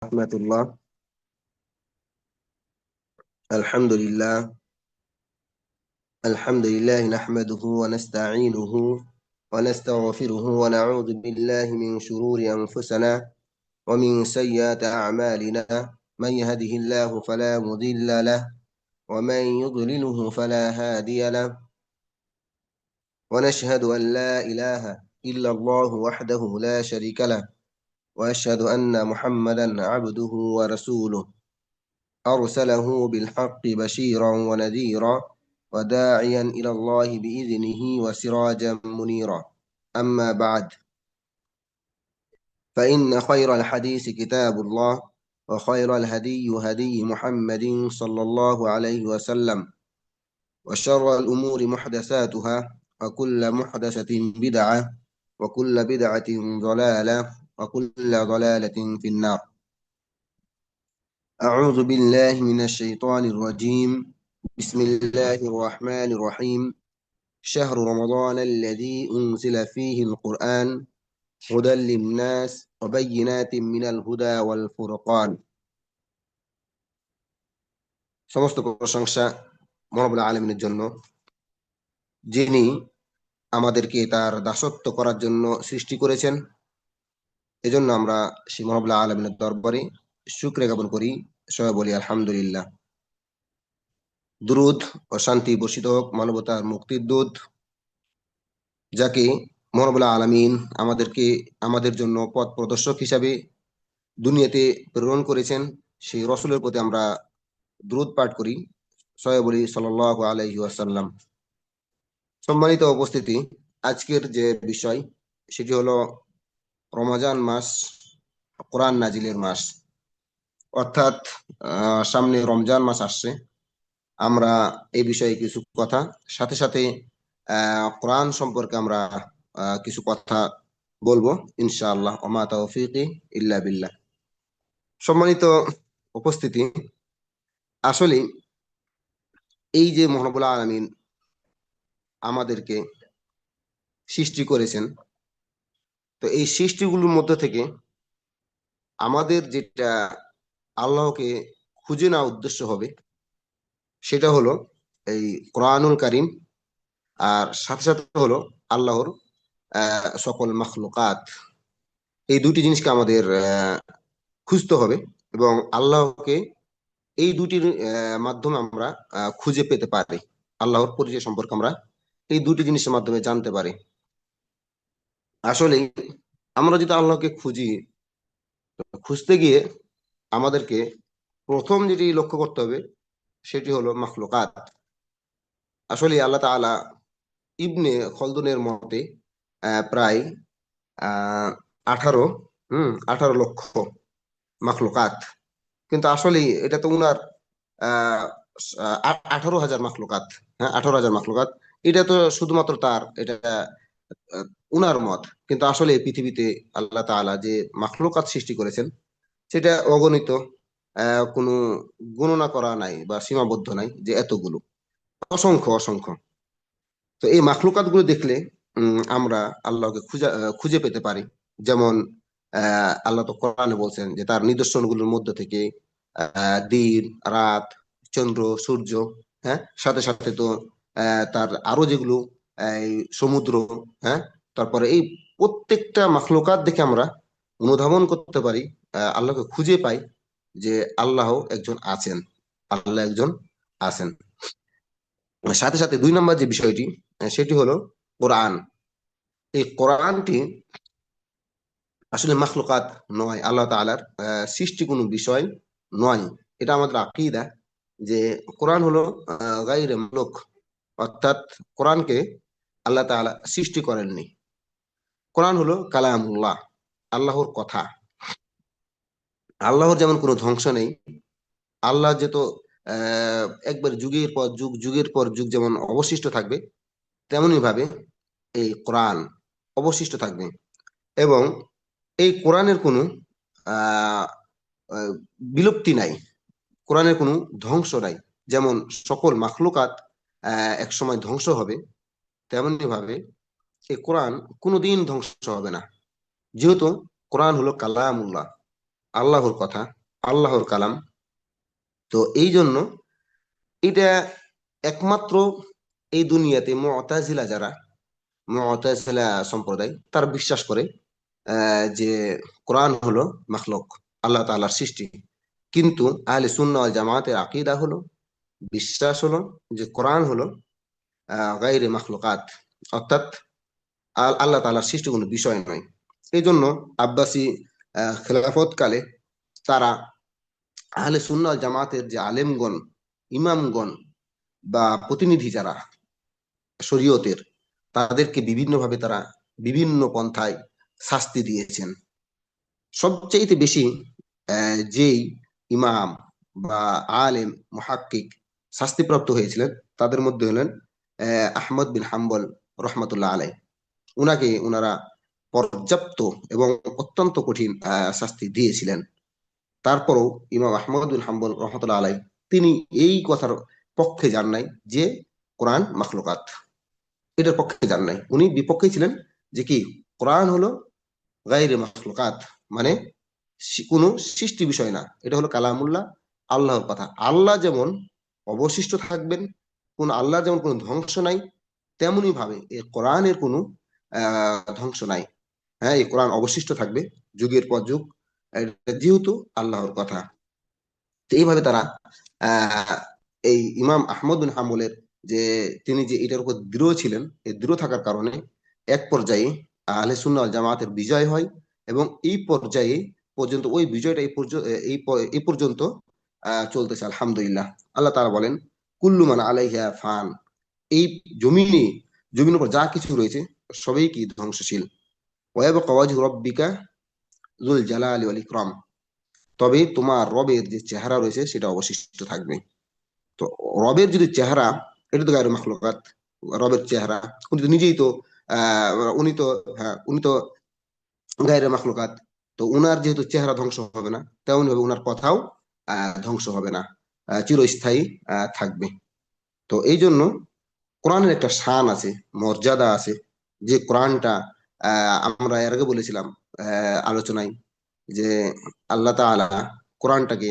ورحمة الله. الحمد لله الحمد لله نحمده ونستعينه ونستغفره ونعوذ بالله من شرور أنفسنا ومن سيئات أعمالنا. من يهده الله فلا مضل له ومن يضلله فلا هادي له، ونشهد أن لا إله إلا الله وحده لا شريك له، وأشهد أن محمدا عبده ورسوله أرسله بالحق بشيرا ونذيرا وداعيا إلى الله بإذنه وسراجا منيرا. أما بعد، فإن خير الحديث كتاب الله، وخير الهدي هدي محمد صلى الله عليه وسلم، وشر الأمور محدثاتها، وكل محدثة بدعة، وكل بدعة ضلالة، وكل ضلالة في النار. أعوذ بالله من الشيطان الرجيم. بسم الله الرحمن الرحيم. شهر رمضان الذي أنزل فيه القرآن هدى للناس وبينات من الهدى والفرقان. সমস্ত প্রশংসা মহান আলামিনের জন্য, যিনি আমাদেরকে তার দাসত্ব করার জন্য সৃষ্টি করেছেন। এজন্য আমরা সেই মহান আলামিনের দরবারে শুকরিয়া জ্ঞাপন করি, সবাই বলি আলহামদুলিল্লাহ। দুরূদ ও শান্তি বর্ষিত হোক মানবতার মুক্তির দূত, যাকে মহান আলামিন আমাদের জন্য পথ প্রদর্শক হিসাবে দুনিয়াতে প্রেরণ করেছেন। সেই রসুলের প্রতি আমরা দুরূদ পাঠ করি, সবাই বলি সাল্লাল্লাহু আলাইহি ওয়াসাল্লাম। সম্মানিত উপস্থিতি, আজকের যে বিষয় সেটি হলো রমজান মাস, কোরআন নাজিলের মাস। অর্থাৎ সামনে রমজান মাস আসছে। আমরা এই বিষয়ে কিছু কথা, সাথে সাথে কোরআন সম্পর্কে আমরা কিছু কথা বলবো ইনশাআল্লাহ। ওমা তাওফীকি ইল্লা বিল্লাহ। সম্মানিত উপস্থিতি, আসলে এই যে মহান আলামিন আমাদেরকে সৃষ্টি করেছেন, তো এই সৃষ্টিগুলোর মধ্যে থেকে আমাদের যেটা আল্লাহকে খুঁজে নেওয়া উদ্দেশ্য হবে, সেটা হলো এই কোরআনুল কারীম, আর সাথে সাথে হলো আল্লাহর সকল মাখলুকাত। এই দুটি জিনিসকে আমাদের খুঁজতে হবে, এবং আল্লাহকে এই দুটির মাধ্যমে আমরা খুঁজে পেতে পারি। আল্লাহর পরিচয় সম্পর্কে আমরা এই দুটি জিনিসের মাধ্যমে জানতে পারি। আসলে আমরা যদি আল্লাহকে খুঁজতে গিয়ে আমাদেরকে প্রথম যেটি লক্ষ্য করতে হবে সেটি হলো মাখলুকাত। আসলে আল্লাহ তাআলা ইবনে খলদুনের মতে প্রায় 18 লক্ষ মাখলুকাত, কিন্তু আসলে এটা তো উনার 18,000 মাখলুকাত। হ্যাঁ, 18,000 মাখলুকাত। এটা তো শুধুমাত্র তার, এটা উনার মত, কিন্তু আসলে এই পৃথিবীতে আল্লাহ তাআলা যে মাখলুকাত সৃষ্টি করেছেন সেটা অগণিত, কোনো গণনা করা নাই বা সীমাবদ্ধ নাই যে এতগুলো, অসংখ্য অসংখ্য। তো এই মাখলুকাত গুলো দেখলে আমরা আল্লাহকে খুঁজে পেতে পারি। যেমন আল্লাহ তো কোরআনে বলছেন যে তার নিদর্শনগুলোর মধ্যে থেকে দিন, রাত, চন্দ্র, সূর্য, হ্যাঁ, সাথে সাথে তো তার আরো যেগুলো এই সমুদ্র, হ্যাঁ, তারপরে এই প্রত্যেকটা মাখলুকাত দেখে আমরা অনুধাবন করতে পারি, আল্লাহকে খুঁজে পাই যে আল্লাহ একজন আছেন, আল্লাহ একজন আছেন। সাথে সাথে 2 নম্বর যে বিষয়টি সেটি হলো কোরআন। এই কোরআনটি আসলে মাখলুকাত নয়, আল্লাহ তাআলার সৃষ্টি কোনো বিষয় নয়। এটা আমাদের আকীদা যে কোরআন হলো গায়রে মাখলুক, অর্থাৎ কোরআনকে আল্লাহ তাআলা সৃষ্টি করেননি। কোরআন হলো কালামুল্লাহ, আল্লাহর কথা। আল্লাহর যেমন কোনো ধ্বংস নেই, আল্লাহ যেহেতু একবার যুগের পর যুগ, যুগের পর যুগ যেমন অবশিষ্ট থাকবে, তেমনি ভাবে এই কোরআন অবশিষ্ট থাকবে। এবং এই কোরআনের কোনো আহ আহ, বিলুপ্তি নাই, কোরআনের কোনো ধ্বংস নাই। যেমন সকল মাখলুকাত এক সময় ধ্বংস হবে, তেমনি ভাবে এই কোরআন কোনোদিন ধ্বংস হবে না, যেহেতু কোরআন হলো কালামুল্লাহ, আল্লাহর কথা। আল্লাহর কালাম। তো এই জন্য এটা একমাত্র এই দুনিয়াতে মুতাজিলা যারা, মুতাজিলা সম্প্রদায়, তারা বিশ্বাস করে যে কোরআন হলো মাখলুক, আল্লাহ তাআলার সৃষ্টি। কিন্তু আহলে সুন্নাহ ওয়াল জামাতের আকীদা হলো, বিশ্বাস হলো যে কোরআন হলো গায়রে মাখলুকাত, অর্থাৎ আল্লাহ তাআলার সৃষ্টি কোনো বিষয় নয়। এই জন্য আব্বাসী খেলাফত কালে তারা আহলে সুন্নাহ ওয়াল জামাতের যে আলেমগণ, ইমামগণ বা প্রতিনিধি যারা শরীয়তের, তাদেরকে বিভিন্নভাবে তারা বিভিন্ন পন্থায় শাস্তি দিয়েছেন। সবচাইতে বেশি যেই ইমাম বা আলেম মুহাক্কিক শাস্তিপ্রাপ্ত হয়েছিলেন তাদের মধ্যে হলেন আহমদ বিন হাম্বল রহমতুল্লাহ আলাই। উনাকে উনারা পর্যাপ্ত এবং অত্যন্ত কঠিন শাস্তি দিয়েছিলেন। তারপরও ইমাম আহমদ বিন হাম্বল রহমতুল্লাহ আলাই তিনি এই কথার পক্ষে যান নাই যে কোরআন মাখলুকাত, এটার পক্ষে যান নাই। উনি বিপক্ষে ছিলেন যে কি কোরআন হলো গায়রে মাখলুকাত, মানে কোনো সৃষ্টি বিষয় না, এটা হলো কালামুল্লাহ, আল্লাহর কথা। আল্লাহ যেমন অবশিষ্ট থাকবেন, কোন আল্লাহর যেমন কোনো ধ্বংস নাই, তেমনি ভাবে এই কোরআনের কোনো ধ্বংস নাই। হ্যাঁ, এই কোরআন অবশিষ্ট থাকবে যুগের পর যুগ, এটা যেহেতু আল্লাহর কথা। তো এইভাবে তারা আহ এই ইমাম আহমদ বিন হাম্বলের যে তিনি যে এটার উপর দৃঢ় ছিলেন, এই দৃঢ় থাকার কারণে এক পর্যায়ে আহলে সুন্নাহ ওয়াল জামাতের বিজয় হয়। এবং এই পর্যায়ে পর্যন্ত ওই বিজয়টা এই পর্যন্ত চলতেছে আলহামদুলিল্লাহ। আল্লাহ তাআলা বলেন কুল্লু মান আলাইহা ফান, এই জমিনে, জমিনের উপর যা কিছু রয়েছে সবই কি ধ্বংসশীল। ওয়াইবাকা ওয়াজহু রাব্বিকা যুল জালালি ওয়াল ইকরাম, তবে তোমার রবের যে চেহারা রয়েছে সেটা অবশিষ্ট থাকবে। তো রবের যদি চেহারা, এটা তো গায়রুল মাখলুকাত, রবের চেহারা, উনি তো নিজেই তো আহ উনি তো হ্যাঁ উনি তো গায়রুল মাখলুকাত। তো উনার যেহেতু চেহারা ধ্বংস হবে না, তেমনি ভাবে উনার কথাও ধ্বংস হবে না, চিরস্থায়ী থাকবে। তো এই জন্য কোরআনের একটা শান আছে, মর্যাদা আছে, যে কোরআনটা আমরা এর আগে বলেছিলাম আলোচনায় যে আল্লাহ তাআলা কোরআনটাকে,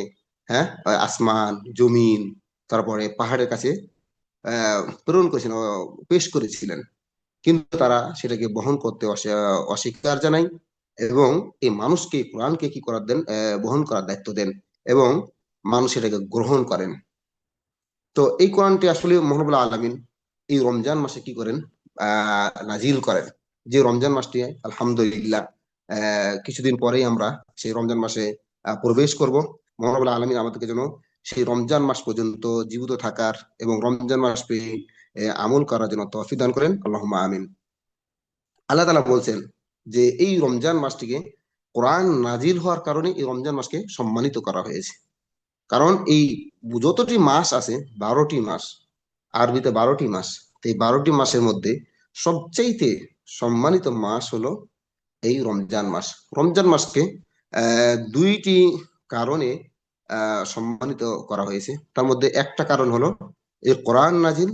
হ্যাঁ, আসমান, জমিন, তারপরে পাহাড়ের কাছে প্রেরণ করেছিলেন, পেশ করেছিলেন। কিন্তু তারা সেটাকে বহন করতে অস্বীকার জানায়। এবং এই মানুষকে কোরআনকে কি করার দেন, বহন করার দায়িত্ব দেন, এবং মানুষ এটাকে গ্রহণ করেন। তো এই কোরআনটি আসলে মহানবুল আলামিন এই রমজান মাসে কি করেন, নাজিল করেন। যে রমজান মাসটি আলহামদুলিল্লাহ কিছুদিন পরেই আমরা সেই রমজান মাসে প্রবেশ করব। মহানবুল আলামিন আমাদেরকে যেন সেই রমজান মাস পর্যন্ত জীবিত থাকার এবং রমজান মাস পেয়ে আমল করার জন্য তৌফিক দান করেন, আল্লাহুম্মা আমিন। আল্লাহ তাআলা বলছেন যে এই রমজান মাসটিকে, কোরআন নাজিল হওয়ার কারণে এই রমজান মাসকে সম্মানিত করা হয়েছে। কারণ এই যতটি মাস আছে, 12টি মাস, আরবিতে 12টি মাস, তো এই 12টি মাসের মধ্যে সবচাইতে সম্মানিত মাস হলো এই রমজান মাস। রমজান মাসকে দুইটি কারণে সম্মানিত করা হয়েছে। তার মধ্যে একটা কারণ হলো এই কোরআন নাজিল।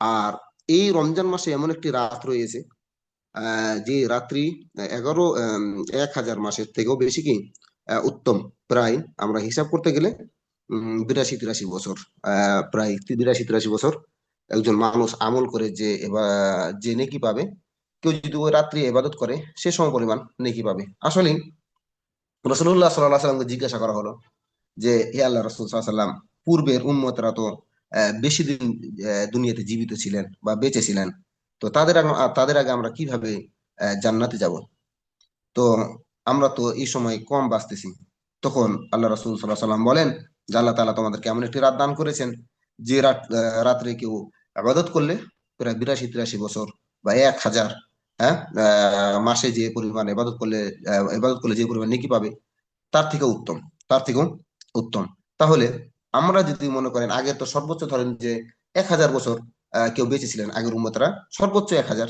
আর এই রমজান মাসে এমন একটি রাত রয়েছে যে রাত্রি 1000 মাসের থেকেও বেশি কি উত্তম। প্রায় আমরা হিসাব করতে গেলে 82-83 বছর, প্রায় 82-83 বছর একজন মানুষ আমল করে যে এবার যে নেকি পাবে, কেউ যদি ওই রাত্রি ইবাদত করে সে সম পরিমাণ নেকি পাবে। আসলে রাসূলুল্লাহ সাল্লাল্লাহু আলাইহি সাল্লামকে জিজ্ঞাসা করা হলো যে হে আল্লাহ রাসূল সাল্লাল্লাহু আলাইহি সাল্লাম, পূর্বের উম্মতরা তো বেশি দিন দুনিয়াতে জীবিত ছিলেন বা বেঁচে ছিলেন, তো তাদের আগে আমরা কিভাবে জান্নাতে যাব? তো আমরা তো এই সময় কম বাঁচতেছি। তখন আল্লাহ রাসূল সাল্লাল্লাহু আলাইহি সাল্লাম বলেন যে আল্লাহ তাআলা তোমাদেরকে এমন একটি রাত দান করেছেন যে রাত্রে কেউ ইবাদত করলে প্রায় 82-83 বছর বা 1000, হ্যাঁ, মাসে যে পরিমাণ ইবাদত করলে যে পরিমাণ নেকি পাবে, তার থেকে উত্তম, তার থেকেও উত্তম। তাহলে আমরা যদি মনে করেন আগে তো সর্বোচ্চ ধরেন যে 1000 বছর কেউ বেঁচে ছিলেন, আগের উম্মতরা সর্বোচ্চ 1000।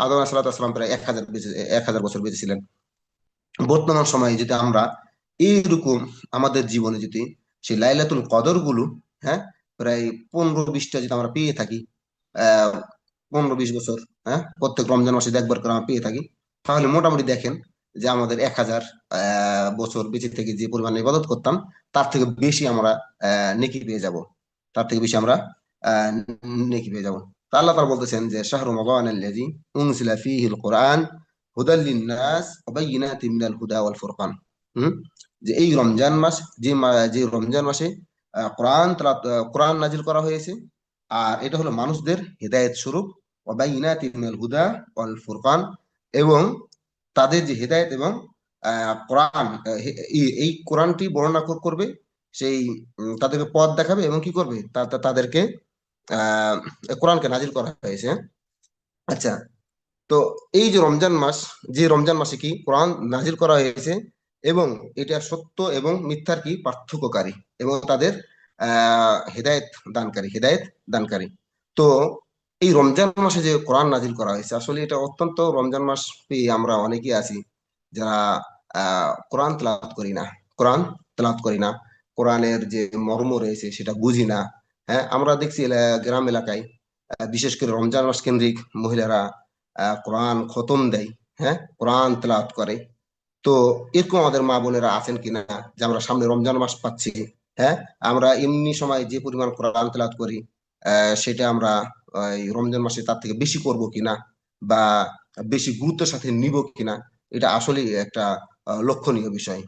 আদম আলাইহিস সালাম প্রায় 1000 বছর বেঁচে ছিলেন। বর্তমান সময়ে যদি আমরা এইরকম আমাদের জীবনে যদি সেই লাইলাতুল কদর গুলো, হ্যাঁ, প্রায় 15-20টা যদি আমরা পেয়ে থাকি, 15-20 বছর, হ্যাঁ, প্রত্যেক রমজান মাসে একবার করে আমরা পেয়ে থাকি, তাহলে মোটামুটি দেখেন যে আমাদের 1000 বছর বেঁচে থেকে যে পরিমাণ ইবাদত করতাম তার থেকে বেশি আমরা নেকি পেয়ে যাব, তার থেকে বেশি আমরা আহ নেকি পেয়ে যাব। তা আল্লাহ তাআলা বলতেছেন যে শাহরু রমাদান আল্লাযী উনজিলা ফীহিল কুরআন হুদাল লিন-নাস ওয়া বাইয়িনাতিন মিনাল হুদা ওয়াল ফুরকান। হুম? যে এই রমজান মাস, যে রমজান মাসে কোরআন নাজিল করা হয়েছে, আর এটা হলো মানুষদের হেদায়েত স্বরূপ, ওয়া বাইয়িনাতিন মিনাল হুদা ওয়াল ফুরকান, এবং তাদের যে হেদায়েত এবং কোরআন, এই কোরআনটি বর্ণনা করবে, সেই তাদেরকে পথ দেখাবে এবং কি করবে, তাদেরকে আহ কোরআনকে নাজিল করা হয়েছে। আচ্ছা, তো এই যে রমজান মাস, যে রমজান মাসে কি কোরআন নাজিল করা হয়েছে, এবং এটা সত্য এবং মিথ্যার কি পার্থক্যকারী, এবং তাদের হেদায়েত দানকারী। তো এই রমজান মাসে যে কোরআন নাজিল করা হয়েছে, আসলে এটা অত্যন্ত, রমজান মাস পেয়ে আমরা অনেকেই আছি যারা কোরআন তেলাওয়াত করি না, কোরআন তেলাওয়াত করি না, কোরআনের যে মর্ম রয়েছে সেটা বুঝি না। হ্যাঁ, আমরা দেখছি গ্রাম এলাকায় বিশেষ করে রমজান মাস কেন্দ্রিক মহিলারা কোরআন খতম দেয়, হ্যাঁ, কোরআন তেলাওয়াত করে। তো এরকম আমাদের মা বোনেরা আছেন কিনা, যে আমরা সামনে রমজান মাস পাচ্ছি, হ্যাঁ, আমরা এমনি সময় যে পরিমাণ কোরআন তেলাওয়াত করি সেটা আমরা এই রমজান মাসে তার থেকে বেশি করব কিনা, বা বেশি গুরুত্বের সাথে নিব কিনা, এটা আসলে একটা লক্ষণীয় বিষয়।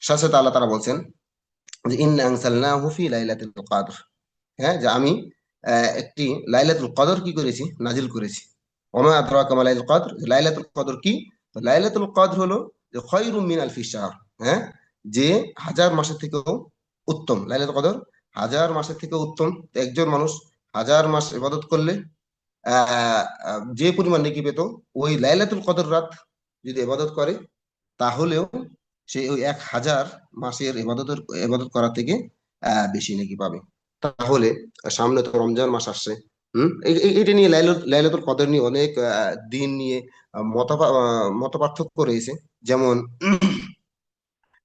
সাথে সাথে আল্লাহ তাআলা বলছেন যে ইন্না আনসালনাহু ফি লাইলাতুল কদর, হ্যাঁ, যে আমি একটি লাইলাতুল কদর কি করেছি, নাজিল করেছি। ওমা আদরাকা মা লাইলাতুল কদর, লাইলাতুল কদর কি? তো লাইলাতুল কদর হলো যে খায়রুম মিন আলফি শাহর, হ্যাঁ, যে হাজার মাসের থেকেও উত্তম। লাইলাতুল কদর হাজার মাসের থেকেও উত্তম। তো একজন মানুষ হাজার মাস ইবাদত করলে যে পরিমাণ নেকি পেত, ওই লাইলাতুল কদর রাত যদি ইবাদত করে, তাহলেও সে ওই 1000 মাসের ইবাদত করা থেকে বেশি নেকি পাবে। তাহলে সামনে তো রমজান মাস আসছে। এটা নিয়ে লাইলাতুল কদর নিয়ে অনেক দিন নিয়ে মত পার্থক্য রয়েছে। যেমন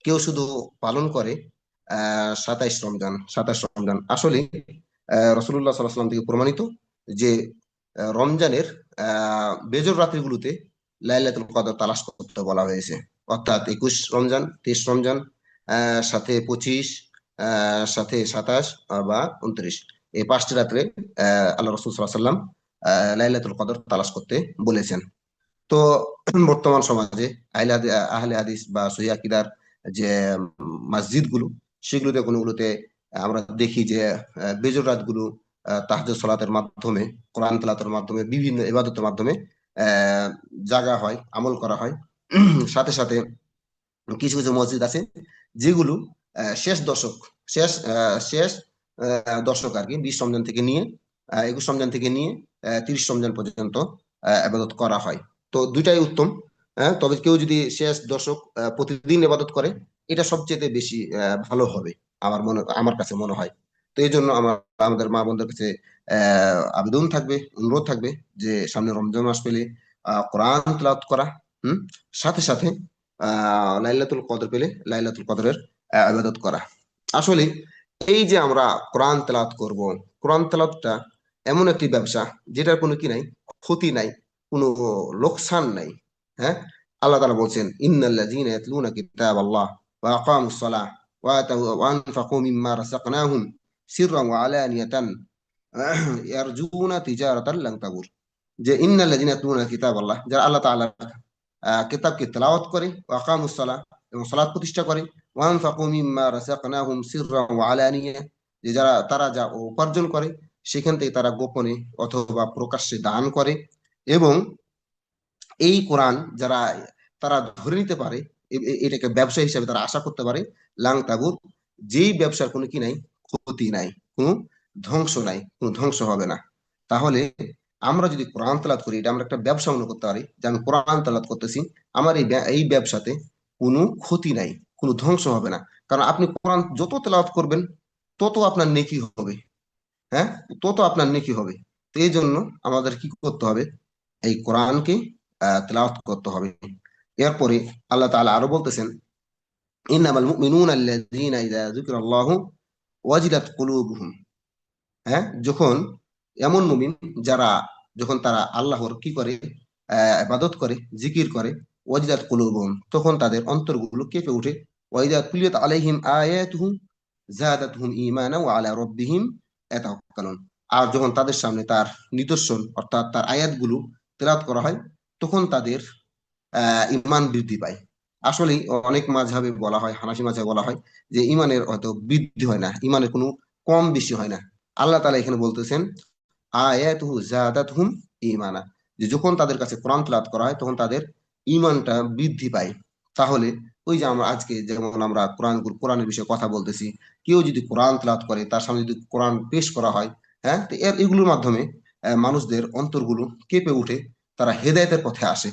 কেউ শুধু পালন করে 27 রমজান। আসলে রাসূলুল্লাহ সাল্লাল্লাহু আলাইহি ওয়াসাল্লাম থেকে প্রমাণিত যে রমজানের বেজর রাত্রিগুলোতে লাইলাতুল কদর তালাশ করতে বলা হয়েছে। অর্থাৎ 21 রমজান, 23 রমজান, সাথে 25, সাথে 27 বা 29, এই 5টি রাত্রে আল্লাহ রাসূল সাল্লাল্লাহু আলাইহি ওয়াসাল্লাম লাইলাতুল কদর তালাশ করতে বলেছেন। তো বর্তমান সমাজে আহলে হাদিস বা সহিহ আকীদার যে মসজিদ গুলো, সেগুলোতে কোনগুলোতে আমরা দেখি যে বেজর রাতগুলো তাহাজ্জুদ সালাতের মাধ্যমে, কোরআন তেলাওয়াতের মাধ্যমে, বিভিন্ন ইবাদতের মাধ্যমে আহ জাগা হয়, আমল করা হয়। সাথে সাথে কিছু কিছু মসজিদ আছে যেগুলো শেষ দশক, শেষ দশক আর কি, 20 রমজান থেকে নিয়ে 21 রমজান থেকে নিয়ে 30 রমজান পর্যন্ত ইবাদত করা হয়। তো দুইটাই উত্তম। তবে কেউ যদি শেষ দশক প্রতিদিন ইবাদত করে, এটা সবচেয়ে বেশি ভালো হবে, আমার কাছে মনে হয়। তো এই জন্য আমাদের মা বোনদের কাছে আবেদন থাকবে, অনুরোধ থাকবে যে সামনে রমজান মাস পেলে কোরআন তেলাওয়াত করা, হুম, সাথে সাথে লাইলাতুল কদর পেলে লাইলাতুল কদরের ইবাদত করা। আসলে এই যে আমরা কোরআন তেলাওয়াত করব, কোরআন তেলাওয়াতটা এমন একটি ব্যবসা যেটার কোনো কি নাই, ক্ষতি নাই, কোনো লোকসান নাই। হ্যাঁ, আল্লাহ তাআলা বলছেন ইন্নাল্লাযীনা ইয়াতলুনা কিতাবাল্লাহ ওয়া আকামুস সালাহ ওয়া আনফাকু মিম্মা রাযাকনাহুম সিররান ওয়া আলানিয়াতান ইয়ারজুনা তিজারাতান লান তাবুর। যে ইন্নাল্লাযীনা ইয়াতলুনা কিতাবাল্লাহ, যারা আল্লাহ তাআলার কিতাবকে তেলাওয়াত করে, ওয়া আকামুস সালাহ, এবং সালাত প্রতিষ্ঠা করে, ওয়া আনফাকু মিম্মা রাযাকনাহুম সিররান ওয়া আলানিয়া, যে তারা যা উপার্জন করে সেখান থেকে তারা গোপনে অথবা প্রকাশ্যে দান করে, এবং এই কোরআন যারা তারা ধরে নিতে পারে, এটাকে ব্যবসা হিসেবে তারা আশা করতে পারে, লাং তাবুর, যেই ব্যবসার কোনো কি নাই, ক্ষতি নাই, কোনো ধ্বংস নাই, কোনো ধ্বংস হবে না। তাহলে আমরা যদি কোরআন তেলাওয়াত করি, এটা আমরা একটা ব্যবসা মনে করতে পারি, যে আমি কোরআন তেলাওয়াত করতেছি, আমার এই ব্যবসাতে কোনো ক্ষতি নাই, কোনো ধ্বংস হবে না। কারণ আপনি কোরআন যত তেলাওয়াত করবেন তত আপনার নেকি হবে, হ্যাঁ, তত আপনার নেকি হবে। তো এই জন্য আমাদের কি করতে হবে, এই কোরআনকে তেলাওয়াত করতে হবে। এরপরে আল্লাহ তাআলা আরো বলতেছেন ইন্নামাল মুমিনুনা আল্লাযীনা ইযা যুকিরাল্লাহু ওয়াজিলাত কুলুবুহুম। হ্যাঁ, যখন এমন মুমিন যারা, যখন তারা আল্লাহর কি করে, ইবাদত করে, জিকির করে, ওয়াজিলাত কুলুবুহুম, তখন তাদের অন্তরগুলো কেঁপে ওঠে। ওয়াইদা তুলিয়াত আলাইহিম আয়াতুহু যাদাতহুম ঈমানা ওয়া আলা রাব্বিহিম ইয়াতাওয়াক্কালুন। আর যখন তাদের সামনে তার নিদর্শন অর্থাৎ তার আয়াতগুলো তেলাওয়াত করা হয়, তখন তাদের ইমান বৃদ্ধি পায়। আসলে অনেক মাযহাবে বলা হয়, হানাফি মাযহাবে বলা হয় যে ইমানের হয়তো বৃদ্ধি হয় না, ইমানের কোনো কম বেশি হয় না। আল্লাহ তাআলা এখানে বলতেছেন আয়াতুহু যাদাতহুম ঈমানা, যে যখন তাদের কাছে কোরআন তেলাওয়াত করা হয় তখন তাদের ঈমানটা বৃদ্ধি পায়। তাহলে ওই যে আমরা আজকে যেমন আমরা কোরআনের বিষয়ে কথা বলতেছি, কেউ যদি কোরআন তেলাওয়াত করে, তার সামনে যদি কোরআন পেশ করা হয়, হ্যাঁ, তো এগুলোর মাধ্যমে মানুষদের অন্তরগুলো কেঁপে উঠে, তারা হেদায়েতের পথে আসে।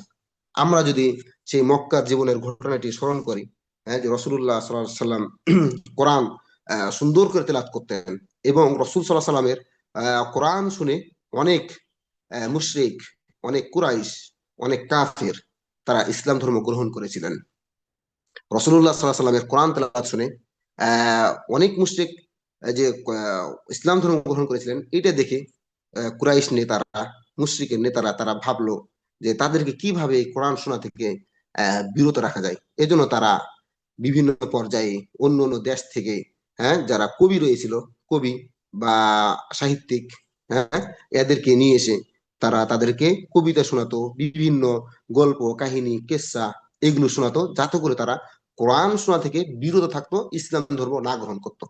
আমরা যদি সেই মক্কার জীবনের ঘটনাটি স্মরণ করি, হ্যাঁ, যে রাসূলুল্লাহ সাল্লাল্লাহু আলাইহি সাল্লাম কোরআন সুন্দর করে তেলাওয়াত করতেন, এবং রাসূল সাল্লাল্লাহু আলাইহি সাল্লামের কোরআন শুনে অনেক মুশরিক, অনেক কুরাইশ, অনেক কাফের তারা ইসলাম ধর্ম গ্রহণ করেছিলেন। রাসূলুল্লাহ সাল্লাল্লাহু আলাইহি সাল্লামের কোরআন তেলাওয়াত শুনে আহ, অনেক মুশরিক যে ইসলাম ধর্ম গ্রহণ করেছিলেন, এটা দেখে কুরাইশ নেতারা, মুশরিকের নেতারা তারা ভাবলো যে তাদেরকে কিভাবে এই কোরআন শোনা থেকে বিরত রাখা যায়। এজন্য তারা বিভিন্ন পর্যায়ে অন্য অন্য দেশ থেকে, হ্যাঁ, যারা কবি রয়েছিল, কবি বা সাহিত্যিক, হ্যাঁ, এদেরকে নিয়ে এসে তারা তাদেরকে কবিতা শোনাতো, বিভিন্ন গল্প কাহিনী কেচ্ছা এগুলো শোনাতো, যাতে করে তারা কোরআন শোনা থেকে বিরত থাকতো, ইসলাম ধর্ম না গ্রহণ করতো।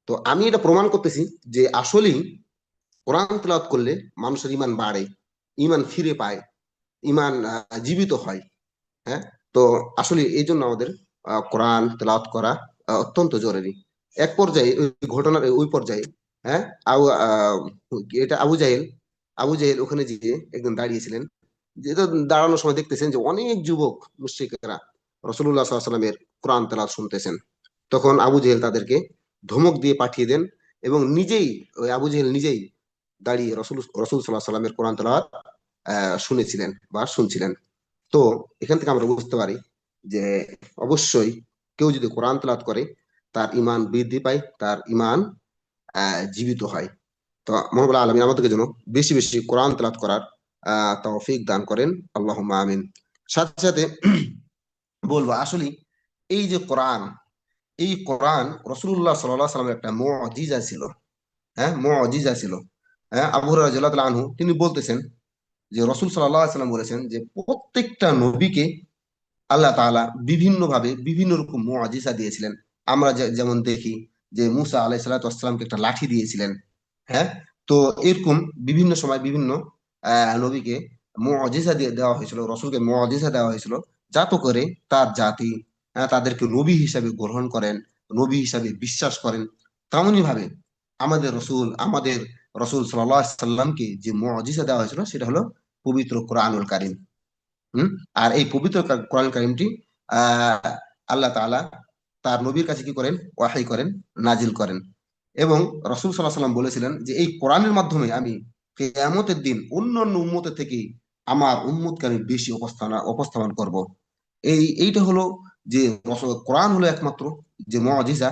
তো আমি এটা প্রমাণ করতেছি যে আসলেই কোরআন তেলাওয়াত করলে মানুষের ইমান বাড়ে, ইমান ফিরে পায়, ইমান জীবিত হয়। হ্যাঁ, তো আসলে এই জন্য আমাদের কোরআন তেলাওয়াত করা অত্যন্ত জরুরি। এক পর্যায়ে ওই ঘটনার ওই পর্যায়ে, হ্যাঁ, আবু এটা আবু জাহেল ওখানে গিয়ে একদিন দাঁড়িয়েছিলেন। যেটা দাঁড়ানোর সময় দেখতেছেন যে অনেক যুবক মুশরিকেরা রাসূলুল্লাহ সাল্লাল্লাহু আলাইহি ওয়াসাল্লামের কোরআন তেলাওয়াত শুনতেছেন। তখন আবু জেহেল তাদেরকে ধমক দিয়ে পাঠিয়ে দেন, এবং নিজেই, ওই আবু জেহেল নিজেই দাঁড়িয়ে রসুল সাল্লাল্লাহু আলাইহি সাল্লামের কোরআন তেলাওয়াত শুনেছিলেন বা শুনছিলেন। তো এখান থেকে আমরা বুঝতে পারি যে অবশ্যই কেউ যদি কোরআন তেলাওয়াত করে, তার ইমান বৃদ্ধি পায়, তার ইমান জীবিত হয়। তো মহাবুল আলমিন আমাদেরকে যেন বেশি বেশি কোরআন তেলাওয়াত করার তৌফিক দান করেন, আল্লাহুম্মা আমিন। সাথে সাথে বলবো আসলে এই যে কোরআন, এই কোরআন রাসূলুল্লাহ সাল্লাল্লাহু আলাইহি সাল্লামের একটা মুজিজা ছিল। হ্যাঁ, মুজিজা ছিল। হ্যাঁ, আবু হুরায়রা রাদিয়াল্লাহু তাআলা আনহু তিনি বলতেছেন যে রাসূল সাল্লাল্লাহু আলাইহি সাল্লাম বলেছেন যে প্রত্যেকটা নবীকে আল্লাহ তাআলা বিভিন্ন ভাবে বিভিন্ন রকম মুআজিজা দিয়েছিলেন। আমরা যেমন দেখি যে মুসা আলাইহিস সালাতু ওয়াস সালামকে একটা লাঠি দিয়েছিলেন। হ্যাঁ, তো এরকম বিভিন্ন সময় বিভিন্ন নবীকে মুআজিজা দিয়ে দেওয়া হয়েছিল, রসুলকে মুআজিজা দেওয়া হয়েছিল, যাতে করে তার জাতি তাদেরকে নবী হিসাবে গ্রহণ করেন, নবী হিসাবে বিশ্বাস করেন। তেমনি ভাবে আমাদের রসুল সাল্লাল্লাহু আলাইহি সাল্লামকে যে মুআজিজা দেওয়া হয়েছিল সেটা হলো পবিত্র কোরআনুল কারীম। হুম। আর এই পবিত্র কোরআন কারীমটি আহ আল্লাহ তাআলা তার নবীর কাছে কি করেন, ওয়াহী করেন, নাজিল করেন। এবং রাসূল সাল্লাল্লাহু আলাইহি সাল্লাম বলেছিলেন যে এই কোরআনের মাধ্যমে আমি কিয়ামতের দিন অন্যান্য উম্মতের থেকে আমার উম্মতকে আমি বেশি উপস্থাপন করব। এইটা হলো যে কোরআন হলো একমাত্র যে মুআজিজা,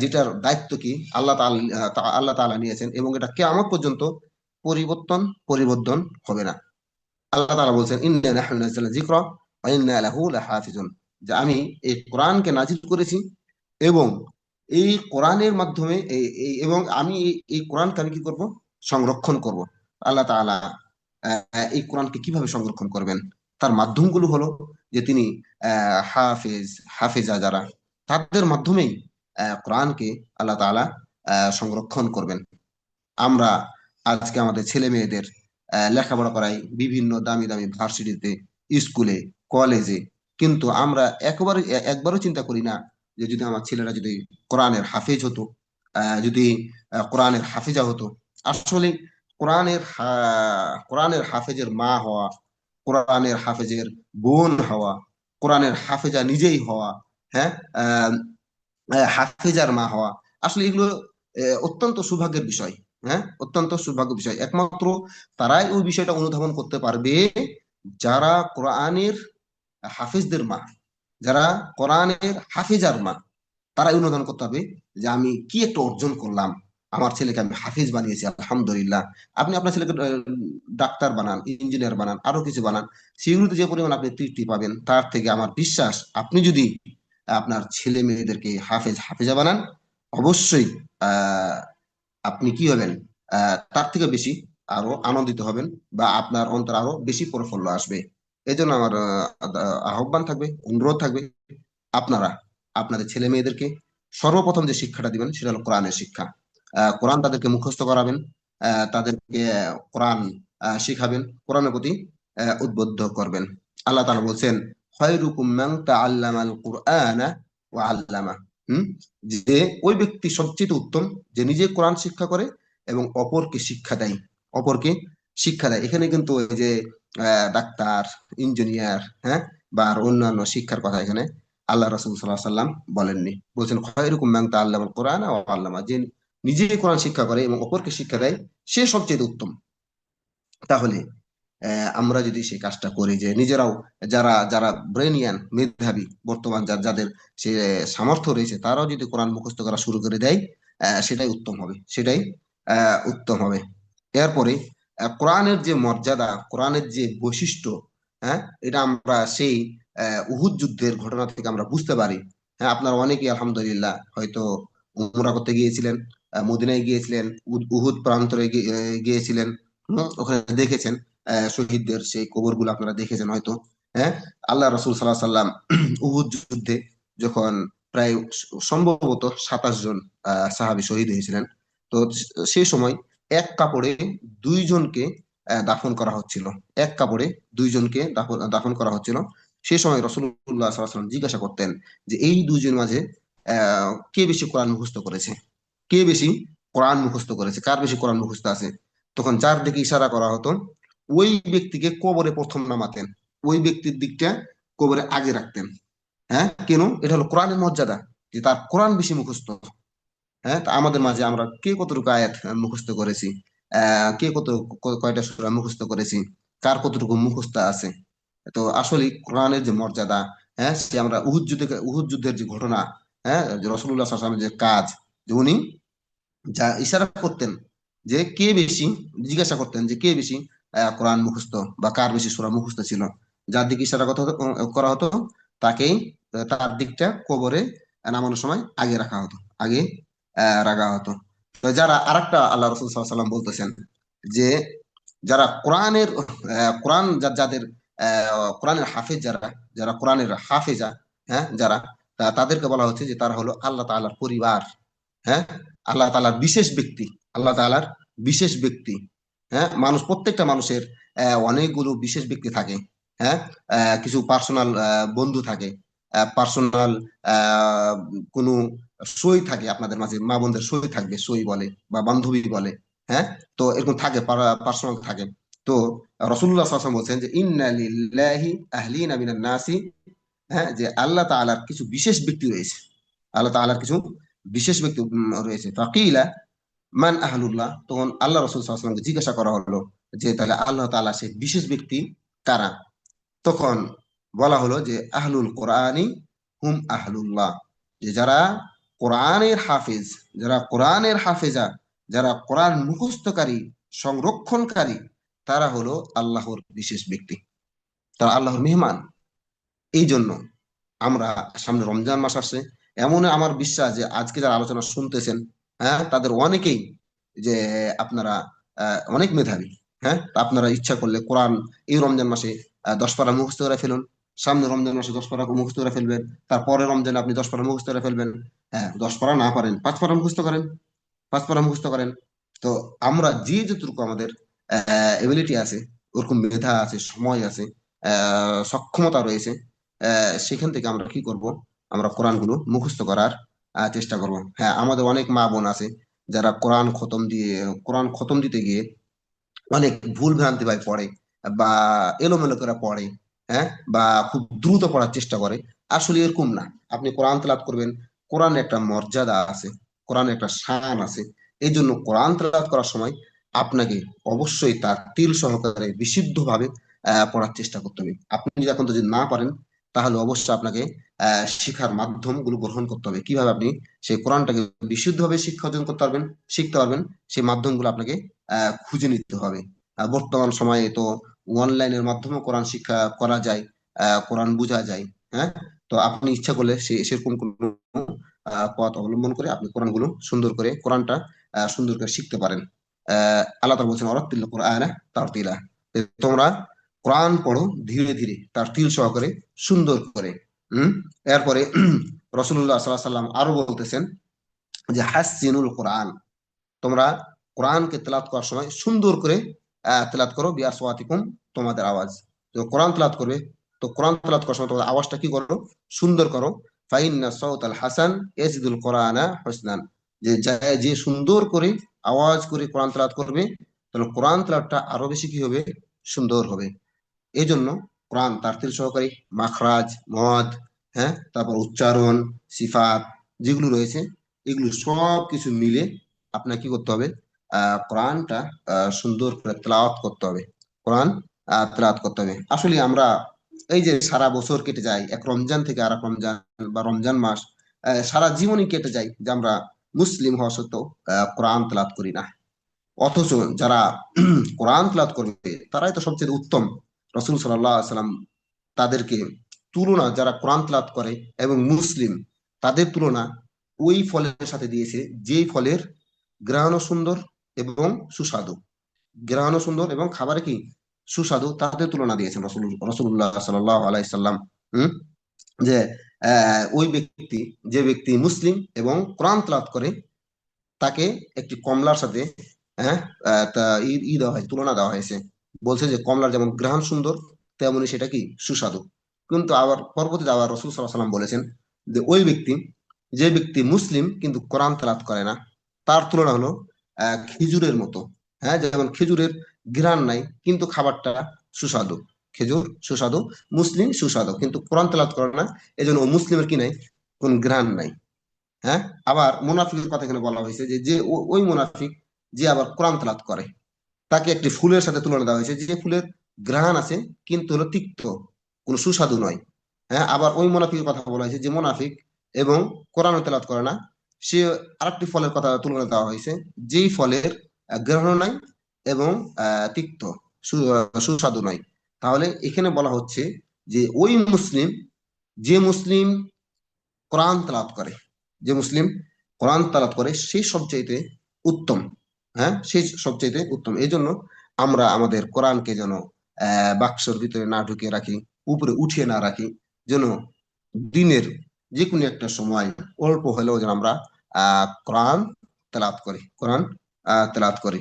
যেটার দায়িত্ব কি আল্লাহ তাআলা নিয়েছেন, এবং এটা কিয়ামত পর্যন্ত পরিবর্তন হবে না। আল্লাহ তাআলা বলছেন ইন্না নাহনু নাযালনা যিকরা ওয়া ইন্না লাহু লাহাফিজুন, যে আমি এই কোরআনকে নাজিল করেছি, এবং এই কোরআনের মাধ্যমে এবং আমি এই কোরআনকে আমি কি করব, সংরক্ষণ করব। আল্লাহ তাআলা এই কোরআনকে কিভাবে সংরক্ষণ করবেন, তার মাধ্যমগুলো হলো যে তিনি হাফেজা যারা, তাদের মাধ্যমেই কোরআনকে আল্লাহ তাআলা সংরক্ষণ করবেন। আমরা আজকে আমাদের ছেলে মেয়েদের লেখাপড়া করাই বিভিন্ন দামি দামি ভার্সিটিতে, স্কুলে, কলেজে, কিন্তু আমরা একবারও চিন্তা করি না যে যদি আমার ছেলেরা যদি কোরআনের হাফেজ হতো, যদি কোরআনের হাফেজা হতো। আসলে কোরআনের হাফেজের মা হওয়া, কোরআনের হাফেজের বোন হওয়া, কোরআনের হাফেজা নিজেই হওয়া, হ্যাঁ, আহ হাফেজার মা হওয়া, আসলে এগুলো অত্যন্ত সৌভাগ্যের বিষয়। হ্যাঁ, অত্যন্ত সৌভাগ্যের বিষয়। একমাত্র তারাই ওই বিষয়টা অনুধাবন করতে পারবে যারা কোরআনের হাফেজদের মা, যারা কোরআনের হাফেজার মা, তারাই অনুধাবন করতে হবে যে আমি কি একটা অর্জন করলাম, আমার ছেলেকে আমি হাফিজ বানিয়েছি, আলহামদুলিল্লাহ। আপনি আপনার ছেলেকে ডাক্তার বানান, ইঞ্জিনিয়ার বানান, আরো কিছু বানান, সেগুলোতে যে পরিমাণ আপনি তৃপ্তি পাবেন, তার থেকে আমার বিশ্বাস আপনি যদি আপনার ছেলে মেয়েদেরকে হাফেজা বানান, অবশ্যই আহ আপনি কি হবেন, তার থেকে বেশি আরো আনন্দিত হবেন, বা আপনার অন্তর আরো বেশি প্রফুল্ল আসবে। এই জন্য আমার আহ্বান থাকবে, অনুরোধ থাকবে, আপনারা আপনাদের ছেলে মেয়েদেরকে সর্বপ্রথম যে শিক্ষাটা দিবেন সেটা হলো কোরআনের শিক্ষা। কোরআন তাদেরকে মুখস্থ করাবেন, তাদেরকে কোরআন শিখাবেন, কোরআনের প্রতি উদ্বুদ্ধ করবেন। আল্লাহ তাআলা বলছেন, খায়রুকুম মান তাআল্লামাল কুরআনা ওয়া আল্লামা। হুম, যে ওই ব্যক্তি সবচেয়ে উত্তম যে নিজে কোরআন শিক্ষা করে এবং অপরকে শিক্ষা দেয়, অপরকে শিক্ষা দেয়। এখানে কিন্তু ওই যে ডাক্তার, ইঞ্জিনিয়ার, হ্যাঁ, বা আর অন্যান্য শিক্ষার কথা এখানে আল্লাহ রাসূল সাল্লাল্লাহু আলাইহি সাল্লাম বলেননি। বলছেন খায়রুকুম মান তাআল্লামাল কুরআনা ওয়া আল্লামা, যে নিজে কোরআন শিক্ষা করে এবং অপরকে শিক্ষা দেয়, সে সবচেয়ে উত্তম। তাহলে আমরা যদি সেই কাজটা করি, যে নিজেরাও যারা যারা ব্রেনিয়ান, মেধাবী, বর্তমান যাদের সে সামর্থ্য রয়েছে, তারাও যদি কোরআন মুখস্থ করা শুরু করে দেয়, সেটাই উত্তম হবে, সেটাই উত্তম হবে। এরপরে কোরআনের যে মর্যাদা, কোরআনের যে বৈশিষ্ট্য, হ্যাঁ, এটা আমরা সেই উহুদ যুদ্ধের ঘটনা থেকে আমরা বুঝতে পারি। হ্যাঁ, আপনারা অনেকেই আলহামদুলিল্লাহ হয়তো উমরা করতে গিয়েছিলেন, মদিনায় গিয়েছিলেন, উহুদ প্রান্তরে গিয়েছিলেন, ওখানে দেখেছেন শহীদদের সেই কবরগুলো আপনারা দেখেছেন হয়তো। হ্যাঁ, আল্লাহ রাসূল সাল্লাল্লাহু আলাইহি সাল্লাম উহুদ যুদ্ধে যখন প্রায় সম্ভবত 27 জন সাহাবী শহীদ হয়েছিলেন, তো সেই সময় এক কাপড়ে দুইজনকে দাফন করা হচ্ছিল, এক কাপড়ে দুইজনকে দাফন দাফন করা হচ্ছিল। সেই সময় রাসূলুল্লাহ সাল্লাল্লাহু আলাইহি সাল্লাম জিজ্ঞাসা করতেন যে এই দুইজনের মাঝে কে বেশি কোরআন মুখস্থ করেছে, কে বেশি কোরআন মুখস্থ করেছে, কার বেশি কোরআন মুখস্থ আছে। তখন যার দিকে ইশারা করা হতো, ওই ব্যক্তিকে কবরে প্রথম নামাতেন, ওই ব্যক্তির দিকটা কবরে আগে রাখতেন। হ্যাঁ, কেন? এটা হলো কোরআনের মর্যাদা, যে তার কোরআন বেশি মুখস্থ। হ্যাঁ, তা আমাদের মাঝে আমরা কে কতটুকু আয়াত মুখস্থ করেছি, কে কয়টা সূরা মুখস্থ করেছি, কার কতটুকু মুখস্থ আছে। তো আসলে কোরআনের যে মর্যাদা, হ্যাঁ, সে আমরা উহুদ যুদ্ধের যে ঘটনা, হ্যাঁ, যে রাসূলুল্লাহ সাল্লাল্লাহু আলাইহি ওয়াসাল্লামের যে কাজ, যে উনি যা ইশারা করতেন, যে কে বেশি, জিজ্ঞাসা করতেন যে কে বেশি কোরআন মুখস্থ, বা কার বেশি সূরা মুখস্থ ছিল, যার দিকে ইশারা করা হতো, তাকেই তার দিকটা কবরে নামানোর সময় আগে রাখা হতো, আগে রাখা হতো। তো যারা আরেকটা আল্লাহ রাসূল সাল্লাল্লাহু আলাইহি ওয়াসাল্লাম বলতেছেন যে যারা কোরআন যাদের কোরআনের হাফেজ, যারা যারা কোরআনের হাফেজা, হ্যাঁ, যারা তাদেরকে বলা হচ্ছে যে তারা হলো আল্লাহ তাআলার পরিবার। হ্যাঁ, আল্লাহ তাআলার বিশেষ ব্যক্তি, আল্লাহ তাআলার বিশেষ ব্যক্তি। হ্যাঁ, প্রত্যেকটা মানুষের অনেকগুলো বিশেষ ব্যক্তি থাকে। হ্যাঁ, কিছু পার্সোনাল বন্ধু থাকে, পার্সোনাল কোনো সই থাকে, আপনাদের মাঝে মা বোনদের সই থাকবে, সই বলে বা বান্ধবী বলে। হ্যাঁ, তো এরকম থাকে, পার্সোনাল থাকে। তো রাসূলুল্লাহ সাল্লাল্লাহু আলাইহি ওয়াসাল্লাম বলছেন যে ইন্না লিল্লাহি আহলিনা মিনান নাসি, হ্যাঁ, যে আল্লাহ তাআলার কিছু বিশেষ ব্যক্তি রয়েছে, আল্লাহ তাআলার কিছু বিশেষ ব্যক্তি রয়েছে। ফাকিলা মান আহলুল্লাহ, তখন আল্লাহ রাসূল সাল্লাল্লাহু আলাইহি ওয়াসাল্লামকে জিজ্ঞাসা করা হলো যে তাহলে আল্লাহ তাআলা সেই বিশেষ ব্যক্তি কারা। তখন বলা হলো যে আহলুল কোরআনি হুম আহলুল্লাহ, যে যারা কোরআনের হাফেজ, যারা কোরআনের হাফেজা, যারা কোরআন মুখস্থকারী, সংরক্ষণকারী, তারা হলো আল্লাহর বিশেষ ব্যক্তি, তারা আল্লাহর মেহমান। এই জন্য আমরা, সামনে রমজান মাস আসছে, এমন আমার বিশ্বাস যে আজকে যারা আলোচনা শুনতেছেন, হ্যাঁ, তাদের অনেকেই যে আপনারা অনেক মেধাবী। হ্যাঁ, তা আপনারা ইচ্ছা করলে কোরআন এই রমজান মাসে 10 পারা মুখস্থ করে ফেলুন, সামনে রমজান মাসে 10 পারা মুখস্থ করে ফেলবেন, তারপরে রমজানে আপনি 10 পারা মুখস্থ করে ফেলবেন। হ্যাঁ, 10 পারা না পারেন 5 পারা মুখস্থ করেন, 5 পারা মুখস্থ করেন। তো আমরা যে যতটুকু আমাদের এবিলিটি আছে, ওরকম মেধা আছে, সময় আছে, সক্ষমতা রয়েছে, সেখান থেকে আমরা কি করব, আমরা কোরআনগুলো মুখস্থ করার চেষ্টা করব। হ্যাঁ, আমাদের অনেক মা বোন আছে যারা কোরআন খতম দিতে গিয়ে অনেক ভুল ভ্রান্তি ভাই পড়ে, বা এলোমেলো করে পড়ে। হ্যাঁ, বা খুব দ্রুত পড়ার চেষ্টা করে। আসলে এরকম না। আপনি কোরআন তেলাওয়াত করবেন, কোরআনে একটা মর্যাদা আছে, কোরআনে একটা শান আছে। এই জন্য কোরআন তেলাওয়াত করার সময় আপনাকে অবশ্যই তার তিল সহকারে বিশুদ্ধ ভাবে পড়ার চেষ্টা করতে হবে। আপনি যদি এখন যদি না পারেন, তাহলে অবশ্যই আপনাকে শিখার মাধ্যমগুলো গ্রহণ করতে হবে। কিভাবে আপনি সেই কোরআনটাকে বিশুদ্ধভাবে শিক্ষা অর্জন করতে পারবেন, শিখতে পারবেন, সেই মাধ্যমগুলো আপনাকে খুঁজে নিতে হবে। বর্তমান সময়ে তো অনলাইনের মাধ্যমে কোরআন শিক্ষা করা যায়, কোরআন বোঝা যায়। হ্যাঁ, তো আপনি ইচ্ছা করলে সেরকম কোন পথ অবলম্বন করে আপনি কোরআনগুলো সুন্দর করে কোরআনটা সুন্দর করে শিখতে পারেন। আল্লাহ তাআলা বলছেন ওয়ারাত্তিল কোরআনা তারতিলা, তোমরা কোরআন পড়ো ধীরে ধীরে, তার তিল সহকারে, সুন্দর করে। হম এরপরে রাসূলুল্লাহ সাল্লাল্লাহু আলাইহি সাল্লাম আরো বলতেছেন যে হাসিনুল কোরআন, তোমরা কোরআনকে তেলাওয়াত করার সময় সুন্দর করে তেলাওয়াত করো বিআসওয়াতিকুম, তোমাদের আওয়াজ। তো কোরআন তেলাওয়াত করবে, তো কোরআন তেলাওয়াত করার সময় তোমাদের আওয়াজটা কি করো, সুন্দর করো। ফাইন্না সাওতাল হাসান ইয়াজিদুল কোরআনা হুসনান, যে সুন্দর করে আওয়াজ করে কোরআন তেলাওয়াত করবে, তাহলে কোরআন তেলাওয়াতটা আরো বেশি কি হবে, সুন্দর হবে। এই জন্য কোরআন তারতিল সহকারী, মাখরাজ, মদ, হ্যাঁ, তারপর উচ্চারণ, সিফাত যেগুলো রয়েছে, এগুলো সব কিছু মিলে আপনাকে কি করতে হবে, কোরআনটা সুন্দর করে তেলাওয়াত করতে হবে। কোরআন তেলাওয়াত করতে হবে। আসলে আমরা এই যে সারা বছর কেটে যায় এক রমজান থেকে আর এক রমজান, বা রমজান মাস, সারা জীবনই কেটে যায় যে আমরা মুসলিম হওয়া সত্ত্বেও কোরআন তেলাওয়াত করি না। অথচ যারা কোরআন তেলাওয়াত করবে তারাই তো সবচেয়ে উত্তম। রাসূল সাল্লাল্লাহু আলাইহি সাল্লাম তাদেরকে তুলনা, যারা কোরআন তেলাওয়াত করে এবং মুসলিম, তাদের তুলনা ওই ফলের সাথে দিয়েছে যেই ফলের ঘ্রাণও সুন্দর এবং সুস্বাদু। ঘ্রাণও সুন্দর এবং খাবারে কি সুস্বাদু, তাদের তুলনা দিয়েছেন রাসূলুল্লাহ সাল্লাল্লাহু আলাইহি সাল্লাম। হুম যে ওই ব্যক্তি, যে ব্যক্তি মুসলিম এবং কোরআন তেলাওয়াত করে, তাকে একটি কমলার সাথে, হ্যাঁ, তা দেওয়া হয়েছে, তুলনা দেওয়া হয়েছে। বলছে যে কমলার যেমন ঘ্রাণ সুন্দর, তেমনি সেটা কি সুস্বাদু। কিন্তু আবার পরবর্তীতে আবার রাসূল সাল্লাল্লাহু আলাইহি সাল্লাম বলেছেন যে ওই ব্যক্তি, যে ব্যক্তি মুসলিম কিন্তু কোরআন তেলাওয়াত করে না, তার তুলনা হলো খেজুরের মতো। হ্যাঁ, যেমন খেজুরের ঘ্রাণ নাই কিন্তু খাবারটা সুস্বাদু। খেজুর সুস্বাদু, মুসলিম সুস্বাদু, কিন্তু কোরআন তেলাওয়াত করে না, এই জন্য ও মুসলিমের কি নাই, কোন ঘ্রাণ নাই। হ্যাঁ, আবার মুনাফিকের কথা এখানে বলা হয়েছে যে যে ওই মুনাফিক যে আবার কোরআন তেলাওয়াত করে, তাকে একটি ফুলের সাথে তুলনা দেওয়া হয়েছে যে ফুলের ঘ্রাণ আছে কিন্তু হলো তিক্ত, কোনো সুস্বাদু নয়। হ্যাঁ, আবার ওই মুনাফিকের কথা বলা হয়েছে যে মুনাফিক এবং কোরআন তেলাওয়াত করে না, সে আরেকটি ফলের কথা তুলনা দেওয়া হয়েছে যেই ফলের ঘ্রাণ নাই এবং তিক্ত, সুস্বাদু নয়। তাহলে এখানে বলা হচ্ছে যে ওই মুসলিম, যে মুসলিম কোরআন তেলাওয়াত করে, যে মুসলিম কোরআন তেলাওয়াত করে সেই সবচাইতে উত্তম। হ্যাঁ, সেই সবচাইতে উত্তম। এই জন্য আমরা আমাদের কোরআনকে যেন বাক্সর ভিতরে না ঢুকিয়ে রাখি, উপরে উঠিয়ে না রাখি, যেন দিনের যে কোনো একটা সময় অল্প হলেও যেন আমরা কোরআন তেলাওয়াত করি, কোরআন তেলাওয়াত করি।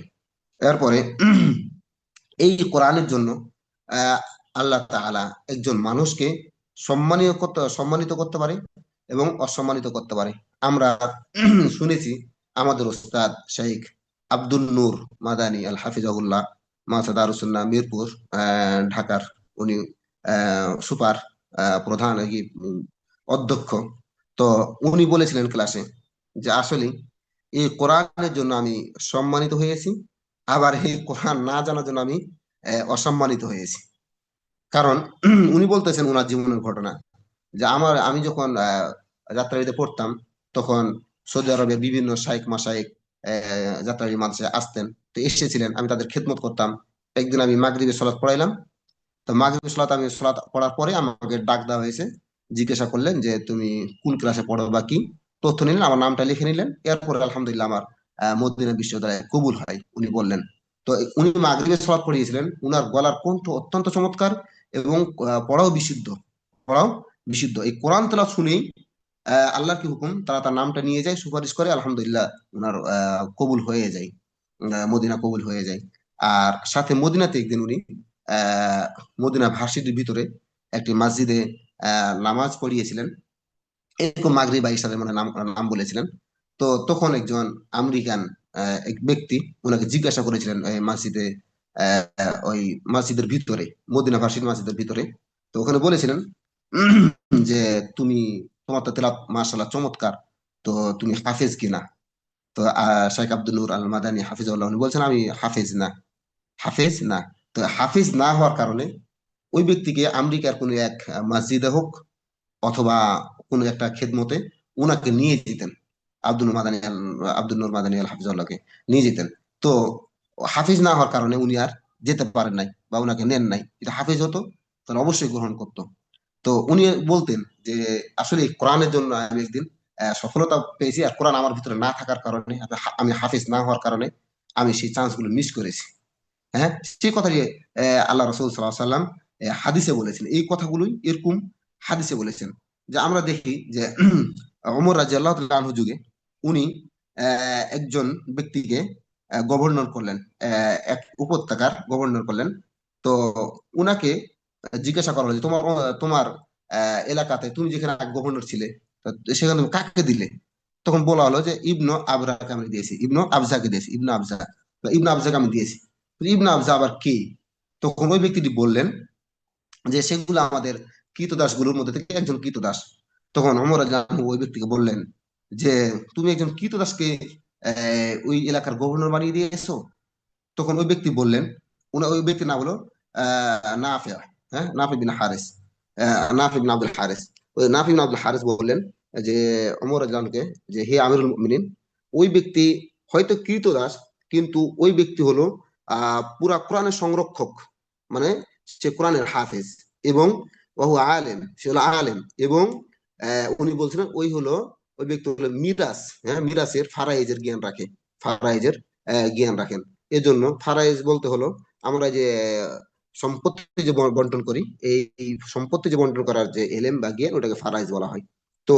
এরপরে এই কোরআনের জন্য আহ আল্লাহ তাআলা একজন মানুষকে সম্মানিত করতে পারে এবং অসম্মানিত করতে পারে। আমরা শুনেছি আমাদের ওস্তাদ শাইখ আব্দুল নূর মাদানী আল হাফিজাহুল্লাহ, মাদ্রাসা দারুস সুন্নাহ মিরপুর, ঢাকার, উনি সুপার প্রধান আর কি, অধ্যক্ষ। তো উনি বলেছিলেন ক্লাসে যে আসলে এই কোরআনের জন্য আমি সম্মানিত হয়েছি, আবার এই কোরআন না জানার জন্য আমি অসম্মানিত হয়েছি। কারণ উনি বলতেছেন ওনার জীবনের ঘটনা যে আমি যখন যাত্রাবাড়িতে পড়তাম, তখন সৌদি আরবের বিভিন্ন শাইখ মাশাইখ যাত্রাবাড়ি মাদ্রাসায় আসতেন, তো এসেছিলেন, আমি তাদের খেদমত করতাম। একদিন আমি মাগরিবের সালাত পড়াইলাম, তো মাগরিবের সালাত আমি সালাত পড়ার পরে আমাকে ডাক দেওয়া হয়েছে, জিজ্ঞাসা করলেন যে তুমি কোন ক্লাসে পড়ো বা কি, তথ্য নিলেন, আমার নামটা লিখে নিলেন। এরপরে আলহামদুলিল্লাহ আমার মদিনা বিশ্ববিদ্যালয়ে কবুল হয়, উনি বললেন। তো উনি মাগরিবের সালাত পড়িয়েছিলেন, উনার গলার কণ্ঠ অত্যন্ত চমৎকার এবং পড়াও বিশুদ্ধ, পড়াও বিশুদ্ধ। এই কোরআন তেলাওয়াত শুনেই আল্লাহর কি হুকুম, তারা তার নামটা নিয়ে যায়, সুপারিশ করে, আলহামদুলিল্লাহ উনার কবুল হয়ে যায়, মদিনা কবুল হয়ে যায়। আর সাথে মদিনাতে একদিন উনি আহ মদিনা ভার্সিটির ভিতরে একটি মসজিদে নামাজ পড়িয়েছিলেন, এরকম মাগরিব বা ইশারের মানে নাম নাম বলেছিলেন। তো তখন একজন আমেরিকান এক ব্যক্তি ওনাকে জিজ্ঞাসা করেছিলেন এই মসজিদে, ওই মসজিদের ভিতরে, মদিনা ভার্সিটি মসজিদের ভিতরে, তো ওখানে বলেছিলেন যে তুমি, তোমার তো তেলাওয়াত মাশাআল্লাহ চমৎকার, তো তুমি হাফেজ কিনা? তো শেখ আব্দুল নূর আল মাদানী হাফিজাহুল্লাহ উনি বলছেন আমি হাফেজ না, হাফেজ না। তো হাফিজ না হওয়ার কারণে ওই ব্যক্তিকে আমেরিকার কোন এক মসজিদে হোক অথবা কোনো একটা খেদমতে উনাকে নিয়ে যেতেন। আব্দুল নূর মাদানী আল হাফিজুল্লাহকে নিয়ে যেতেন। তো হাফিজ না হওয়ার কারণে উনি আর যেতে পারেন নাই বা উনাকে নেন নাই। যদি হাফিজ হতো তাহলে অবশ্যই গ্রহণ করতো। তো উনি বলতেন যে আসলে এই কোরআনের জন্য আমি একদিন সফলতা পেয়েছি, আর কোরআন আমার ভিতরে না থাকার কারণে, আমি হাফিজ না হওয়ার কারণে আমি সেই চান্স গুলো মিস করেছি। হ্যাঁ, সেই কথাটি আল্লাহ রসুল সাল্লাহ সাল্লাম হাদিসে বলেছেন। এই কথাগুলোই এরকম হাদিসে বলেছেন। যে আমরা দেখি যে ওমর রাদিয়াল্লাহু তাআলা আনহু যুগে উনি একজন ব্যক্তিকে গভর্নর করলেন, এক উপত্যকার গভর্নর করলেন। তো উনাকে জিজ্ঞাসা করা হলো যে তোমার তোমার এলাকাতে তুমি যেখানে গভর্নর ছিলে, তো সেখানে তুমি কাকে দিলে? তখন বলা হলো যে ইবনু আবরাকে আমি দিয়েছি, ইবনু আবজাকে দিয়েছি, ইবনু আবজা, তো ইবনু আবজাকে আমি দিয়েছি। তো ইবনু আবজা আবার কে? তখন ওই ব্যক্তিটি বললেন যে সেগুলো আমাদের কৃতদাসগুলোর মধ্যে থেকে একজন কৃতদাস। তখন ওমর রাদিয়াল্লাহু আনহু ওই ব্যক্তিকে বললেন যে তুমি একজন কৃতদাসকে ওই এলাকার গভর্নর বানিয়ে দিয়েছো? তখন ওই ব্যক্তি বললেন, ওই ব্যক্তি না হলো নাফি, হ্যাঁ, নাফি বিন হারিস, নাফি বিন আব্দুল হারিস। ওই নাফি বিন আব্দুল হারিস বললেন যে ওমর রাদিয়াল্লাহু আনহুকে যে হে আমিরুল মুমিনিন, ওই ব্যক্তি হয়তো কৃতদাস, কিন্তু ওই ব্যক্তি হলো পুরা কোরআনের সংরক্ষক, মানে সে কোরআনের হাফেজ, এবং ওহু আলেম, সে হলো আলেম, এবং উনি বলছিলেন ওই ব্যক্তি হলো মিরাস, হ্যাঁ, মিরাসের ফারাইজের জ্ঞান রাখে, ফারাইজের জ্ঞান রাখেন। এজন্য ফারাইজ বলতে হলো আমরা যে সম্পত্তি যে বন্টন করি, এই সম্পত্তি যে বন্টন করার যে এলেম বা জ্ঞান, ওটাকে ফারাইজ বলা হয়। তো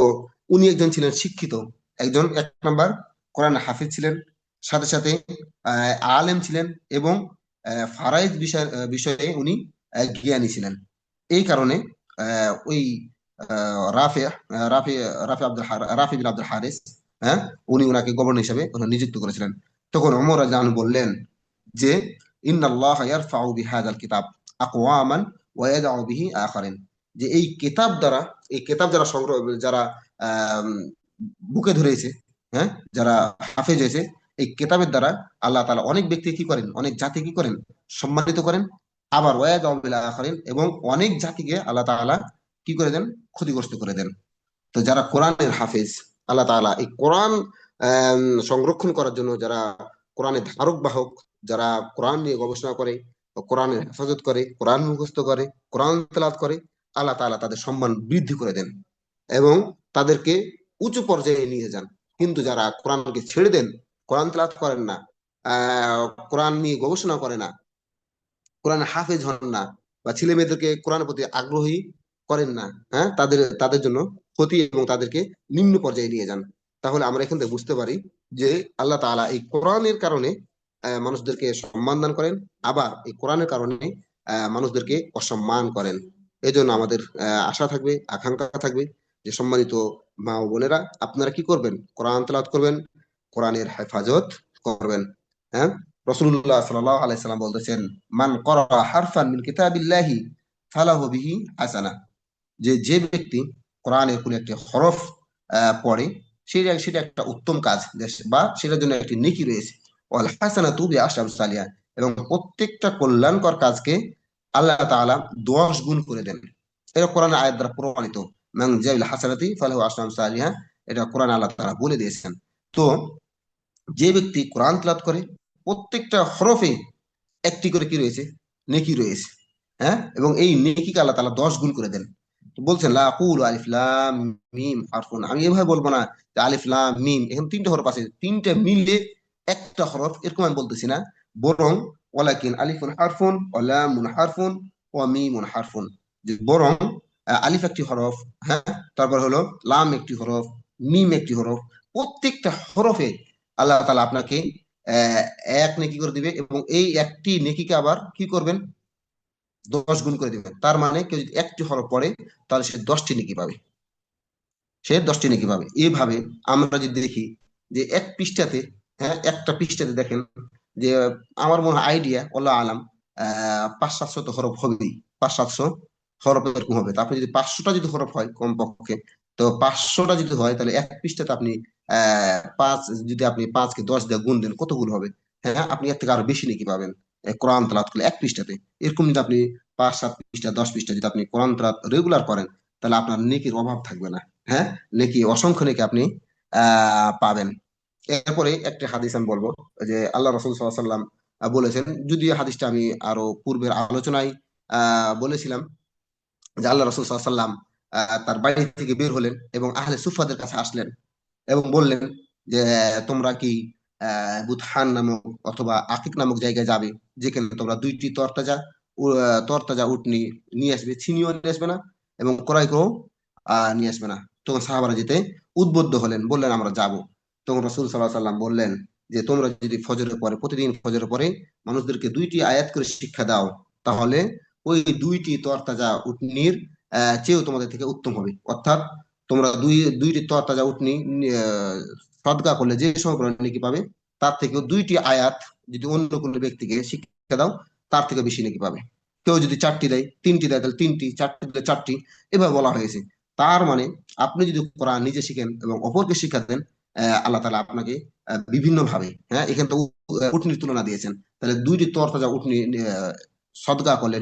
উনি একজন ছিলেন শিক্ষিত, একজন এক নাম্বার কোরআন হাফিজ ছিলেন, সাথে সাথে আলেম ছিলেন, এবং ফারাইজ বিষয়ে উনি জ্ঞানী ছিলেন। এই কারণে ওই রাফে রাফি রাফি রাফি বিন আব্দুল হারিস, হ্যাঁ, উনি উনাকে গভর্নর হিসেবে নিযুক্ত করেছিলেন। তখন ওমর রাদিয়াল্লাহু আনহু বললেন যে ইন্নাল্লাহ ইয়ারফাউ বিহাযাল কিতাব আকওয়ামান ওয়া ইয়াদউ বিহি আখারিন, যে এই কিতাব দ্বারা, এই কিতাব যারা সংগ্রহ, যারা আম, বুকে ধরেছে, হ্যাঁ, যারা হাফেজ হয়েছে, এই কিতাবের দ্বারা আল্লাহ তাআলা অনেক ব্যক্তি কি করেন, অনেক জাতি কি করেন, সম্মানিত করেন। আবার ওয়াদাউ বিল আখারিন, এবং অনেক জাতিকে আল্লাহ তাআলা কি করে দেন, ক্ষতিগ্রস্ত করে দেন। তো যারা কোরআনের হাফেজ, আল্লাহ তাআলা এই কোরআন আম, সংরক্ষণ করার জন্য যারা কোরআনের ধারক বাহক, যারা কোরআন নিয়ে গবেষণা করে, কোরআনের হেফাজত করে, কোরআন মুখস্থ করে, কোরআন তেলাওয়াত করে, আল্লাহ তাআলা তাদের সম্মান বৃদ্ধি করে দেন এবং তাদেরকে উঁচু পর্যায়ে নিয়ে যান। কিন্তু যারা কোরআনকে ছেড়ে দেন, কোরআন তেলাওয়াত করেন না, কোরআন নিয়ে গবেষণা করে না, কোরআন হাফেজ হন না, বা ছেলে মেয়েদেরকে কোরআনের প্রতি আগ্রহী করেন না, হ্যাঁ, তাদের তাদের জন্য ক্ষতি, এবং তাদেরকে নিম্ন পর্যায়ে নিয়ে যান। তাহলে আমরা এখান থেকে বুঝতে পারি যে আল্লাহ তাআলা এই কোরআনের কারণে মানুষদেরকে সম্মান দান করেন, আবার এই কোরআনের কারণে মানুষদেরকে অসম্মান করেন। এই জন্য আমাদের আশা থাকবে, আকাঙ্ক্ষা থাকবে যে সম্মানিত মা ও বোনেরা, আপনারা কি করবেন, কোরআন তেলাওয়াত করবেন, কোরআনের হেফাজত করবেন। হ্যাঁ, রাসূলুল্লাহ সাল্লাল্লাহু আলাইহি সাল্লাম বলতেছেন, মান করা হারফান মিন কিতাবিল্লাহি ফালাহু বিহি হাসানা, যে যে ব্যক্তি কোরআনের কোন একটি হরফ পড়ে, সেটা সেটা একটা উত্তম কাজ, বা সেটার জন্য একটি নেকি রয়েছে। ওয়াল হাসানাতু বিআশরি আমসালিহা, এবং প্রত্যেকটা কল্যাণকর কাজকে আল্লাহ তাআলা 10 গুণ করে দেন। এটা কোরআনের আয়াত দ্বারা প্রমাণিত। মান জাইল হাসানাতি ফালাহু আশরু আমসালিহা, এটা কোরআন আল্লাহ তাআলা বলে দিয়েছেন। তো যে ব্যক্তি কোরআন তেলাওয়াত করে, প্রত্যেকটা হরফে একটি করে কি রয়েছে, নেকি রয়েছে। হ্যাঁ, এবং এই নেকিকে আল্লাহ তাআলা 10 গুণ করে দেন। তো বলছেন লা আকুলু আলিফ লাম মিম হারফুন, আমি এভাবে বলবো না যে আলিফ লাম মিম এখানে তিনটা হরফ আছে, তিনটা মিলে একটা হরফ, এরকম আমি বলতেছি না। বরং ওয়ালাকিন আলিফুন হারফুন ওয়া লামুন হারফুন ওয়া মিমুন হারফুন, যে বরং আলিফ একটি হরফ, হ্যাঁ, তারপর হলো লাম একটি হরফ, মিম একটি হরফ, প্রত্যেকটা হরফে আল্লাহ তাআলা আপনাকে আহ, এক নেকি করে দিবে, এবং এই একটি নেকিকে আবার কি করবেন, 10 গুণ করে দিবেন। তার মানে কেউ যদি একটি হরফ পড়ে, তাহলে সে 10টি নেকি পাবে, সে 10টি নেকি পাবে। এইভাবে আমরা যদি দেখি যে এক পৃষ্ঠাতে, হ্যাঁ, একটা পৃষ্ঠাতে দেখেন যে আমার মনে হয় আইডিয়া আল্লাহ আলাম 500-700 তো হরফ হবেই, 500-700 হরফ এরকম হবে। তারপরে যদি 500টা যদি হরফ হয় কমপক্ষে, তো 500টা যদি হয় তাহলে এক পৃষ্ঠাতে আপনি পাঁচ, যদি আপনি 5কে 10 দিয়ে গুণ দেন কতগুলো হবে? হ্যাঁ, আপনি এর থেকে আরো বেশি নাকি পাবেন কোরআন তেলাওয়াত করলে এক পৃষ্ঠাতে। এরকম যদি আপনি 5-7 পৃষ্ঠা 10 পৃষ্ঠা যদি আপনি কোরআন তেলাওয়াত রেগুলার করেন, তাহলে আপনার নেকির অভাব থাকবে না। হ্যাঁ, নেকি অসংখ্য নেকি আপনি পাবেন। এরপরে একটা হাদিস আমি বলবো, যে আল্লাহ রসুল সাল্লাল্লাহু আলাইহি ওয়াসাল্লাম বলেছেন, যদিও হাদিসটা আমি আরো পূর্বের আলোচনায় বলেছিলাম, যে আল্লাহ রসুল সাল্লাল্লাহু আলাইহি ওয়াসাল্লাম তার বাড়ি থেকে বের হলেন এবং আহলে সুফাদের কাছে আসলেন এবং বললেন যে তোমরা কি বুতহান নামক অথবা আকিক নামক জায়গায় যাবে, যেখানে তোমরা দুইটি তরতাজা উটনি নিয়ে আসবে, ছিনিয়েও নিয়ে আসবে না এবং ক্রয় করেও নিয়ে আসবে না। তখন সাহাবারা যেতে উদ্বুদ্ধ হলেন, বললেন আমরা যাব। তখন রাসূল সাল্লাল্লাহু আলাইহি সাল্লাম বললেন যে তোমরা যদি ফজরের পরে, প্রতিদিন ফজরের পরে মানুষদেরকে দুইটি আয়াত করে শিক্ষা দাও, তাহলে ওই দুইটি তরতাজা উটনির চেয়েও তোমাদের থেকে উত্তম হবে। অর্থাৎ তোমরা দুইটি তরতাজা উটনি সদকা করলে যে সময় পরিমাণ নেকি পাবে, তার থেকেও দুইটি আয়াত যদি অন্য কোনো ব্যক্তিকে শিক্ষা দাও, তার থেকে বেশি নেকি পাবে। কেউ যদি চারটি দেয়, তিনটি দেয়, তাহলে তিনটি, চারটি দিলে চারটি, এভাবে বলা হয়েছে। তার মানে আপনি যদি কোরআন নিজে শিখেন এবং অপরকে শিক্ষা দেন, আল্লাহ তাআলা আপনাকে বিভিন্ন ভাবে, হ্যাঁ, এখানে তো উটনির তুলনা দিয়েছেন, তাহলে দুইটি তরতাজা উটনি সদকা করলে,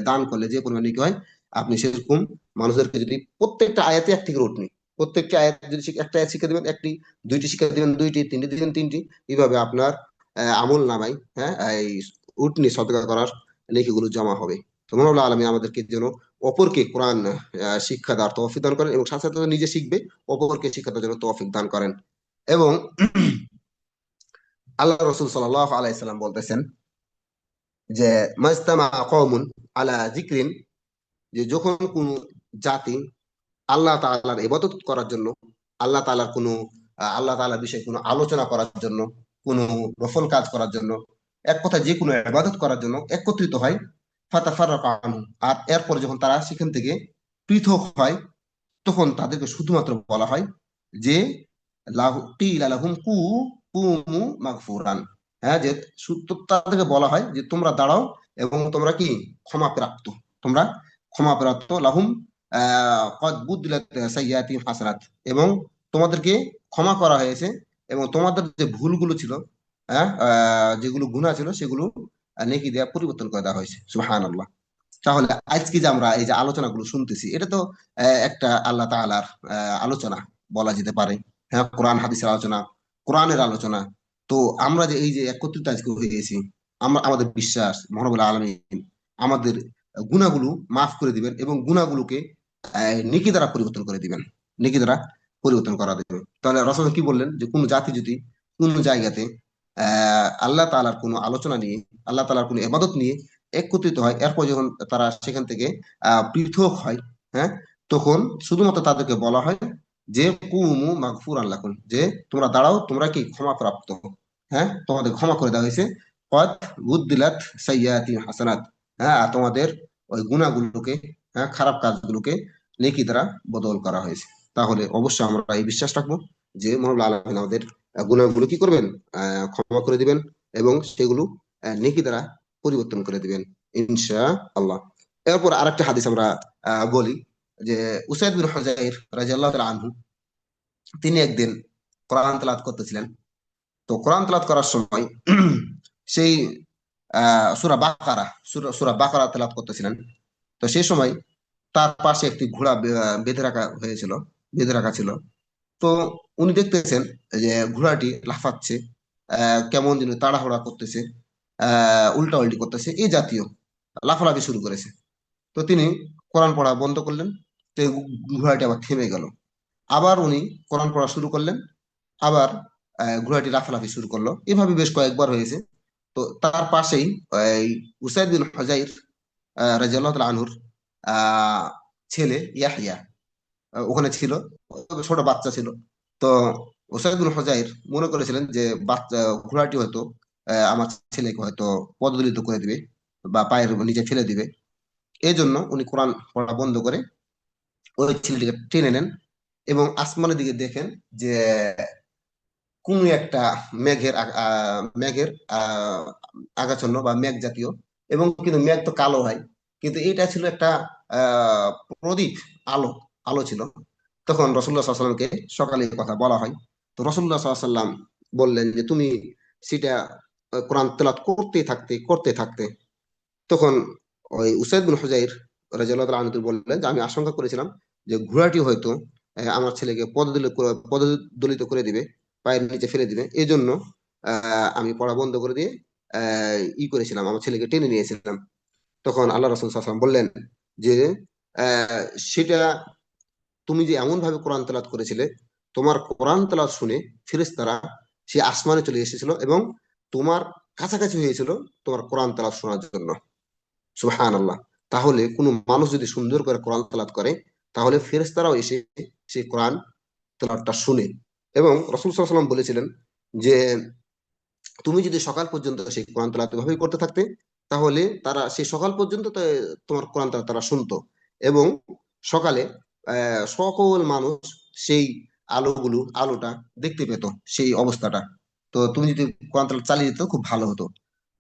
দান করলে যে পরিমাণ নেকি হয়, আপনি সেরকম মানুষদেরকে যদি প্রত্যেকটা আয়াতে একটি করে উটনি, প্রত্যেকটি আয়াত যদি একটা আয়াত শিক্ষা দিবেন একটি, দুইটি শিক্ষা দিবেন দুইটি, তিনটি দিবেন তিনটি, এইভাবে আপনার আমল নামাই, হ্যাঁ, এই উটনি সদকা করার নেকিগুলো জমা হবে। তো মনে হলো আলমী আমাদেরকে যেন অপরকে কোরআন শিক্ষা দেওয়ার তৌফিক দান করেন, এবং সাথে সাথে নিজে শিখবে, অপরকে শিক্ষা দেওয়ার জন্য তৌফিক দান করেন। এবং আল্লাহ রসুল সাল্লাল্লাহু আলাইহি সাল্লাম বলতেছেন যে মাজতামা কওমুন আলা যিকরিন, যে যখন কোন জাতি আল্লাহ তাআলার ইবাদত করার জন্য, আল্লাহ তাআলার কোনো আল্লাহ তাআলার বিষয়ে কোনো আলোচনা করার জন্য, কোনো নফল কাজ করার জন্য, এক কথা যে কোনো ইবাদত করার জন্য একত্রিত হয়, ফাতাফাররাকা আনহু, আর এরপরে যখন তারা সেখান থেকে পৃথক হয়, তখন তাদেরকে শুধুমাত্র বলা হয় যে কিলা লাহুম কুমু মাগফুরান, হ্যাঁ, যে তাদেরকে বলা হয় যে তোমরা দাঁড়াও এবং তোমরা কি ক্ষমা প্রাপ্ত, তোমরা ক্ষমা প্রাপ্ত, লাহুম কদ বুদদিলাত সাইয়্যাতিহিম হাসানাত, এবং তোমাদেরকে ক্ষমা করা হয়েছে, এবং তোমাদের যে ভুলগুলো ছিল, হ্যাঁ, যেগুলো গুনাহ ছিল, সেগুলো নেকি দেয়া পরিবর্তন করে দেওয়া হয়েছে। সুবহানাল্লাহ। তাহলে আজকে যে আমরা এই যে আলোচনাগুলো শুনতেছি, এটা তো একটা আল্লাহ তাআলার আলোচনা বলা যেতে পারে। হ্যাঁ, কোরআন হাদিসের আলোচনা, কোরআনের আলোচনা। তো আমরা যে এই যে একত্রিত আজকে হয়েছি, আমরা আমাদের বিশ্বাস মহানবুল আলামিন আমাদের গুনাহগুলো মাফ করে দিবেন এবং গুনাহগুলোকে নেকি দ্বারা পরিবর্তন করে দিবেন, নেকি দ্বারা পরিবর্তন করা দিবেন। তাহলে রাসূল কি বললেন, যে কোন জাতি যদি কোন জায়গাতে আল্লাহ তাআলার কোনো আলোচনা নিয়ে, আল্লাহ তাআলার কোনো ইবাদত নিয়ে একত্রিত হয়, এরপর যখন তারা সেখান থেকে পৃথক হয়, হ্যাঁ, তখন শুধুমাত্র তাদেরকে বলা হয় যে কুমু মাগফুরান লাকুম, যে তোমরা দাঁড়াও, তোমরা কি ক্ষমা প্রাপ্ত, হ্যাঁ, তোমাদের ক্ষমা করে দেওয়া হয়েছে। কদ বুদ্দিলাত সাইয়্যাতি হাসানাত, হ্যাঁ, আর তোমাদের ওই গুনাহগুলোকে, হ্যাঁ, খারাপ কাজগুলোকে নেকি দ্বারা বদল করা হয়েছে। তাহলে অবশ্যই আমরা এই বিশ্বাস রাখবো যে মহান আল্লাহ আমাদের গুনাহগুলো কি করবেন, ক্ষমা করে দিবেন এবং সেগুলো নেকি দ্বারা পরিবর্তন করে দিবেন ইনশা আল্লাহ। এরপর আরেকটা হাদিস আমরা বলি, যে উসাইদ বিন হুযাইর রাদিয়াল্লাহু তাআলা আনহু, তিনি একদিন কোরআন তেলাওয়াত করতেছিলেন। তো কোরআন তেলাওয়াত করার সময় সেই সূরা বাকারা তেলাওয়াত করতেছিলেন। তো সেই সময় তার পাশে একটি ঘোড়া বেঁধে রাখা হয়েছিল, বেঁধে রাখা ছিল। তো উনি দেখতেছেন যে ঘোড়াটি লাফাচ্ছে, কেমন যেন তাড়াহুড়া করতেছে, উল্টা উল্টি করতেছে, এই জাতীয় লাফালাফি শুরু করেছে। তো তিনি কোরআন পড়া বন্ধ করলেন। তো এই ঘোড়াটি আবার থেমে গেল। আবার উনি কোরআন পড়া শুরু করলেন। আবার ঘোড়াটি লাফালাফি শুরু করলো। এভাবে বেশ কয়েকবার হয়েছে। তো তার পাশেই এই উসাইদ বিন হুযাইর রাদিয়াল্লাহু তাআলা আনহুর আহ ছেলে ইয়াহইয়া ওখানে ছিল, ছোট বাচ্চা ছিল। তো ওসাইদ বিন হুযাইর মনে করেছিলেন যে বাচ্চা ঘোড়াটি হয়তো আমার ছেলেকে হয়তো পদদলিত করে দিবে বা পায়ের নিচে ফেলে দিবে। এই জন্য উনি কোরআন পড়া বন্ধ করে ওই ছেলেটিকে টেনে নেন এবং আসমানের দিকে দেখেন যে কোন একটা মেঘের আগাছন্ন বা মেঘ জাতীয়, এবং কিন্তু মেঘ তো কালো হয়, কিন্তু এটা ছিল একটা প্রদীপ, আলো, আলো ছিল। তখন রসুল্লাহ সাল্লাল্লাহু আলাইহি ওয়াসাল্লামকে সকালে এই কথা বলা হয়। তো রসুল্লাহ সাল্লাল্লাহু আলাইহি ওয়াসাল্লাম বললেন যে তুমি সেটা কোরআন তেলাওয়াত করতে থাকতে, তখন ওই উসাইদ বিন হুযাইর রাদিয়াল্লাহু তাআলা আনহু বললেন যে আমি আশঙ্কা করেছিলাম যে ঘোড়াটি হয়তো আমার ছেলেকে পদদলিত করে দিবে, পায়ের নিচে ফেলে দিবে, এই জন্য আমি পড়া বন্ধ করে দিয়ে করেছিলাম, আমার ছেলেকে টেনে নিয়েছিলাম। তখন আল্লাহ রাসূল সাল্লাল্লাহু আলাইহি ওয়াসাল্লাম বললেন যে আহ, সেটা তুমি যে এমন ভাবে কোরআন তেলাওয়াত করেছিলে, তোমার কোরআন তেলাওয়াত শুনে ফেরেশতারা সে আসমানে চলে এসেছিল এবং তোমার কাছাকাছি হয়েছিল তোমার কোরআন তেলাওয়াত শোনার জন্য। সুবহানাল্লাহ। তাহলে কোনো মানুষ যদি সুন্দর করে কোরআন তেলাওয়াত করে, তাহলে ফেরেশতারাও এসে সেই কোরআন তেলাওয়াতটা শুনে। এবং রাসূল সাল্লাল্লাহু আলাইহি ওয়াসাল্লাম বলেছিলেন যে তুমি যদি সকাল পর্যন্ত সেই কোরআন তেলাওয়াত এভাবেই করতে থাকতে, তাহলে তারা সেই সকাল পর্যন্ত তোমার কোরআন তেলাওয়াত তারা শুনতো। এবং সকালে সকল মানুষ সেই আলোটা দেখতে পেত, সেই অবস্থাটা। তো তুমি যদি কোরআন তেলাওয়াত চালিয়ে যেত খুব ভালো হতো।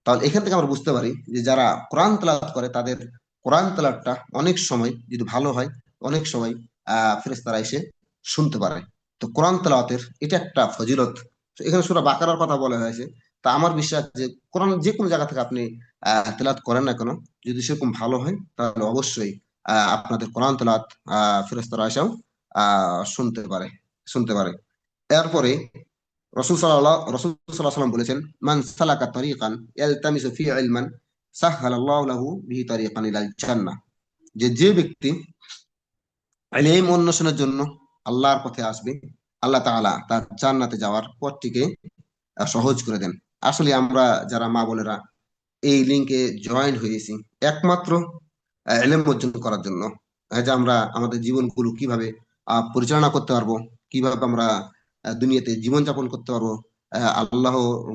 তাহলে এখান থেকে আমরা বুঝতে পারি যে যারা কোরআন তেলাওয়াত করে তাদের কোরআন তেলাওয়াতটা অনেক সময় যদি ভালো হয়, অনেক সময় ফেরেশতারা এসে শুনতে পারে। তো কোরআন তেলাওয়াতের এটা একটা ফজিলত। তো এখানে সূরা বাকারার কথা বলা হয়েছে। তা আমার বিশ্বাস যে কোরআন যে কোনো জায়গা থেকে আপনি তেলাওয়াত করেন না কেন, যদি সেরকম ভালো হয় তাহলে অবশ্যই আপনাদের কোরআন তেলাওয়াত ফেরেশতারা এসেও শুনতে পারে। এরপরে রাসূল সাল্লাল্লাহু আলাইহি ওয়াসাল্লাম বলেছেন, মান সালাকা তারিকান ইয়ালতামিসু ফি ইলমান সাহহালাল্লাহু লাহু বিহি তারিকান ইলাল জান্নাহ। যে ব্যক্তি ইলম অন্বেষণের জন্য আল্লাহর পথে আসবে, আল্লাহ তাআলা তার জান্নাতে যাওয়ার পথটিকে সহজ করে দেন। আসলে আমরা যারা মা বোনেরা এই লিঙ্কে জয়েন হয়েছি একমাত্র ইলম অর্জন করার জন্য, যে আমরা আমাদের জীবনগুলো কিভাবে পরিচালনা করতে পারবো, কিভাবে আমরা দুনিয়াতে জীবন যাপন করতে পারবো, আল্লাহ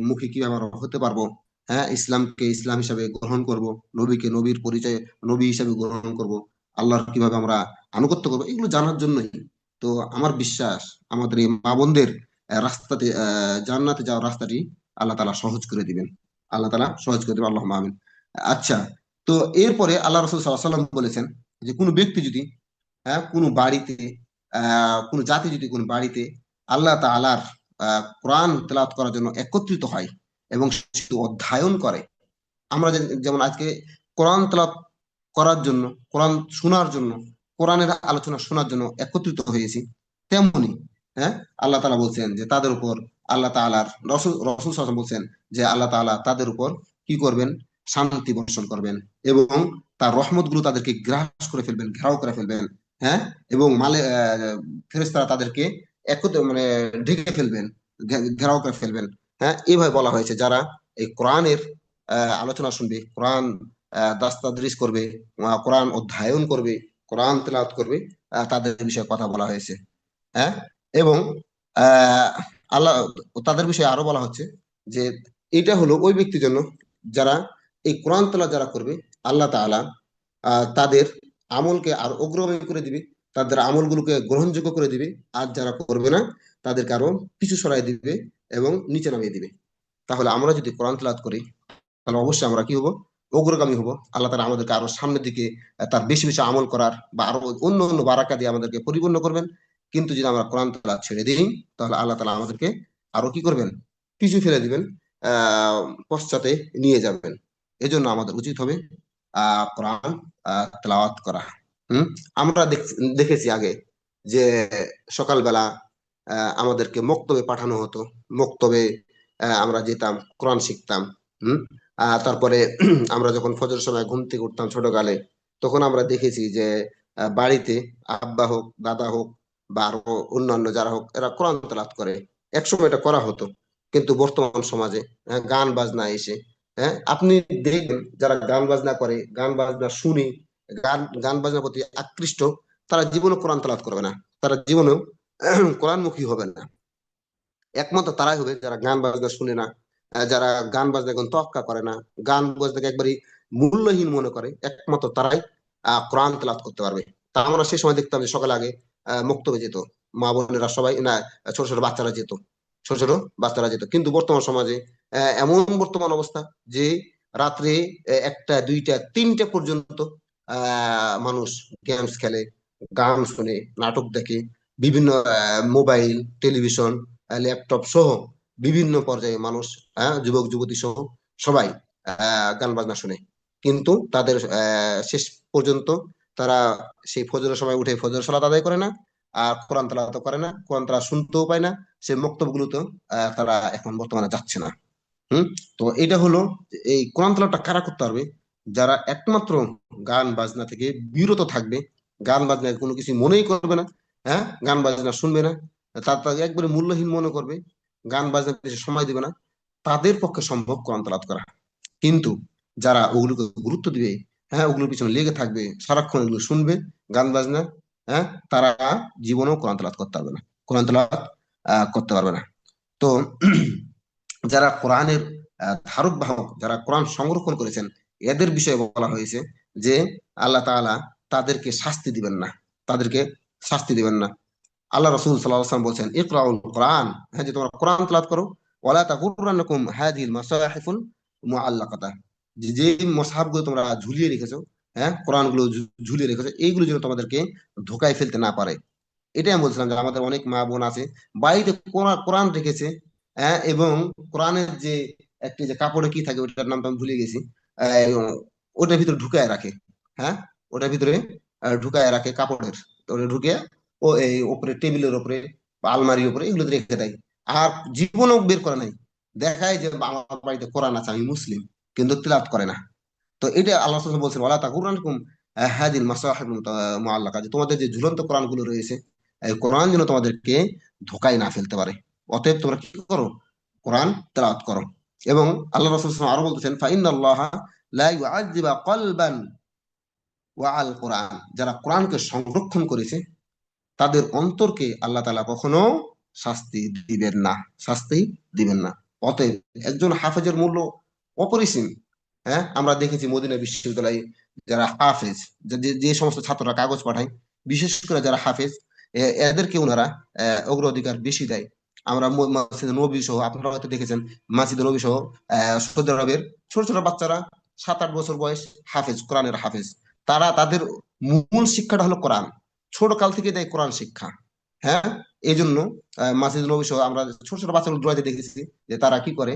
মুখী কিভাবে আমরা হতে পারবো, হ্যাঁ, ইসলামকে ইসলাম হিসাবে গ্রহণ করব, নবীকে নবীর পরিচয় নবী হিসাবে গ্রহণ করব, আল্লাহর কিভাবে আমরা আনুগত্য করবো, এগুলো জানার জন্যই। তো আমার বিশ্বাস আমাদের এই মা বোনদের রাস্তাতে জান্নাতে যাওয়ার রাস্তাটি আল্লাহ তাআলা সহজ করে দিবেন। আল্লাহ তাআলা সহজ করে দিবেন, আল্লাহুম্মা আমিন। আচ্ছা, তো এরপরে আল্লাহ রাসূল সাল্লাল্লাহু আলাইহি ওয়াসাল্লাম বলেছেন যে কোনো ব্যক্তি যদি কোনো বাড়িতে কোনো জাতি যদি কোনো বাড়িতে আল্লাহ তাআলার কোরআন তেলাওয়াত করার জন্য একত্রিত হয় এবং শুধু অধ্যয়ন করে, আমরা যেমন আজকে কোরআন তেলাওয়াত করার জন্য, কোরআন শোনার জন্য, কোরআনের আলোচনা শোনার জন্য একত্রিত হয়েছি, তেমনি হ্যাঁ আল্লাহ তাআলা বলছেন যে তাদের উপর আল্লাহ তাআলার রাসূল রাসূল সাল্লাল্লাহু আলাইহি ওয়াসাল্লাম বলছেন যে আল্লাহ তাআলা তাদের উপর কি করবেন, শান্তি বর্ষণ করবেন এবং তার রহমত গুলো তাদেরকে গ্রাস করে ফেলবেন, ঘেরাও করে ফেলবেন। হ্যাঁ, এবং ফেরেশতারা তাদেরকে মানে ঢেকে ফেলবেন, ঘেরাও করে ফেলবেন। হ্যাঁ, এইভাবে বলা হয়েছে যারা এই কোরআনের আলোচনা শুনবে, কোরআন দাস্তাদরিস করবে, কোরআন অধ্যয়ন করবে, কোরআন তেলাওয়াত করবে, তাদের বিষয়ে কথা বলা হয়েছে। হ্যাঁ, এবং আহ, আল্লাহ তাদের বিষয়ে আরো বলা হচ্ছে যে এটা হলো ওই ব্যক্তির জন্য যারা এই কোরআন তেলাওয়াত যারা করবে, আল্লাহ তাআলা তাদের আমলকে আরো অগ্রগামী করে দিবে, তাদের আমলগুলোকে গ্রহণযোগ্য করে দিবে। আর যারা করবে না তাদেরকে আরো পিছু সরাই দিবে এবং নিচে নামিয়ে দিবে। তাহলে আমরা যদি কোরআন তেলাওয়াত করি, তাহলে অবশ্যই আমরা কি হব, অগ্রগামী হব। আল্লাহ তাআলা আমাদেরকে আরো সামনের দিকে তার বেশি বেশি আমল করার বা আরো অন্য অন্য বারাকা দিয়ে আমাদেরকে পরিপূর্ণ করবেন। কিন্তু যদি আমরা কোরআন তেলাওয়াত ছেড়ে দিই, তাহলে আল্লাহ তাআলা আমাদেরকে আরো কি করবেন, পিছু ফেলে দিবেন, আহ পশ্চাতে নিয়ে যাবেন। এজন্য আমাদের উচিত হবে কোরআন তেলাওয়াত করা। হম আমরা দেখেছি আগে যে সকালবেলা আমাদেরকে মক্তবে পাঠানো হতো। মক্তবে আমরা যেতাম, কোরআন শিখতাম। হম তারপরে আমরা যখন ফজর সময় ঘুম থেকে উঠতাম ছোটকালে, তখন আমরা দেখেছি যে বাড়িতে আব্বা হোক, দাদা হোক, বা আরো অন্যান্য যারা হোক, এরা কোরআন তেলাওয়াত করে। একসময় এটা করা হতো, কিন্তু বর্তমান সমাজে গান বাজনা এসে, হ্যাঁ, আপনি দেখবেন যারা গান বাজনা করে, গান বাজনা শুনি, গান গান বাজনার প্রতি আকৃষ্ট, তারা জীবনে কোরআন তেলাওয়াত করবে না, তারা জীবনেও কোরআনমুখী হবে না। একমাত্র তারাই হবে যারা গান বাজনা শুনে না, যারা গান বাজনা এখন তোয়াক্কা করে না, গান বাজনাকে একবারই মূল্যহীন মনে করে, একমাত্র তারাই কোরআন তেলাওয়াত করতে পারবে। তা আমরা সেই সময় দেখতাম যে সকালে আগে মক্তবে যেত, মা বোনেরা সবাই না, ছোট ছোট বাচ্চারা যেত, ছোট ছোট বাচ্চারা যেত। কিন্তু বর্তমান সমাজে এমন বর্তমান অবস্থা যে রাত্রে একটা দুইটা তিনটা পর্যন্ত মানুষ গেমস খেলে, গান শুনে, নাটক দেখে, বিভিন্ন মোবাইল, টেলিভিশন, ল্যাপটপ সহ বিভিন্ন পর্যায়ে মানুষ, যুবক যুবতী সহ সবাই গান বাজনা শুনে। কিন্তু তাদের শেষ পর্যন্ত তারা সেই ফজরের সময় উঠে ফজর সালাত আদায় করে না, আর কোরআন তেলাওয়াত করে না, কোরআন তারা শুনতেও পায় না, সেই মক্তবগুলোতে তারা এখন বর্তমানে যাচ্ছে না। হুম। তো এটা হলো এই কোরআন তেলাওয়াতটা কারা করতে পারবে? যারা একমাত্র গান বাজনা থেকে বিরত থাকবে, গান বাজনা কোনো কিছু মনেই করবে না, হ্যাঁ, গান বাজনা শুনবে না, তাকে একবারে মূল্যহীন মনে করবে, গান বাজনা বেশি সময় দিবে না, তাদের পক্ষে সম্ভব কোরআন তেলাওয়াত করা। কিন্তু যারা ওগুলোকে গুরুত্ব দিবে, হ্যাঁ, ওগুলোর পিছনে লেগে থাকবে, সারাক্ষণ এগুলো শুনবে, গান বাজনা, হ্যাঁ, তারা জীবনেও কোরআন তেলাওয়াত করতে পারবে না, কোরআন তেলাওয়াত করতে পারবে না। তো যারা কোরআনের ধারক বাহক, যারা কোরআন সংরক্ষণ করেছেন, এদের বিষয়ে বলা হয়েছে যে আল্লাহ তাআলা তাদেরকে শাস্তি দিবেন না, তাদেরকে শাস্তি দিবেন না। আল্লাহ রাসূল সাল্লাল্লাহু আলাইহি ওয়াসাল্লাম বলছেন, ইকরাউল কোরআন, হ্যাঁ, যে তোমরা কোরআন তেলাওয়াত করো, ওয়ালা তাগুররান্নাকুম হাযিহিল মাসাহিফুল মুআল্লাকাতা, যে যে মুসহাফগুলো তোমরা ঝুলিয়ে রেখেছো, হ্যাঁ, কোরআনগুলো ঝুলিয়ে রেখেছো, এইগুলো যেন তোমাদেরকে ধোকায় ফেলতে না পারে। এটাই আমি বলছিলাম যে আমাদের অনেক মা বোন আছে বাড়িতে কোরআন কোরআন রেখেছে, হ্যাঁ, এবং কোরআনের যে একটি যে কাপড়ে কি থাকে ওটার নামটা আমি ভুলে গেছি, আহ, ওটার ভিতরে ঢুকায় রাখে, হ্যাঁ, ওটার ভিতরে ঢুকায় রাখে কাপড়ের, তো ওটা ঢুকে ও এই উপরে টেবিলের উপরে বা আলমারির উপরে এগুলো রেখে দেয়, আর জীবনও বের করে নাই, দেখায় যে আমার বাড়িতে কোরআন আছে, আমি মুসলিম, কিন্তু তিলাওয়াত করে না। তো এটা আল্লাহ সাল্লাল্লাহু আলাইহি ওয়াসাল্লাম বলছেন, ওয়ালা তাগুররানকুম হাদিল মাসাহিব মুআল্লাকা, যে তোমাদের যে ঝুলন্ত কোরআন গুলো রয়েছে, এই কোরআন যেন তোমাদেরকে ধোকায় না ফেলতে পারে। অতএব তোমরা কি করো? কোরআন তেলাওয়াত করো। এবং আল্লাহ রাসূল সাল্লাল্লাহু আলাইহি ওয়াসাল্লাম আরো বলতেছেন, ফাইনাল্লাহা লা ইউআযযিবু কলবান ওয়া আল কোরআন, যারা কোরআনকে সংরক্ষণ করেছে তাদের অন্তরকে আল্লাহ তাআলা কখনো শাস্তি দিবেন না, শাস্তি দিবেন না। অতএব একজন হাফেজের মূল্য অপরিসীম। হ্যাঁ, আমরা দেখেছি মদিনা বিশ্ববিদ্যালয়ে যারা হাফেজ, যে যে যে সমস্ত ছাত্ররা কাগজ পাঠায়, বিশেষ করে যারা হাফেজ, এদেরকে ওনারা অগ্রাধিকার বেশি দেয়। আমরা মসজিদ নবী সহ, আপনারা হয়তো দেখেছেন, মসজিদ নবী সহ সৌদি আরবের ছোট ছোট বাচ্চারা 7-8 বছর বয়স, হাফেজ, কোরআনের হাফেজ, তারা তাদের মূল শিক্ষাটা হলো কোরআন, ছোট কাল থেকে দেয় কোরআন শিক্ষা। হ্যাঁ, এই জন্য মাসিদ নবী সহ আমরা ছোট ছোট বাচ্চাগুলো দোয়াতে দেখেছি যে তারা কি করে,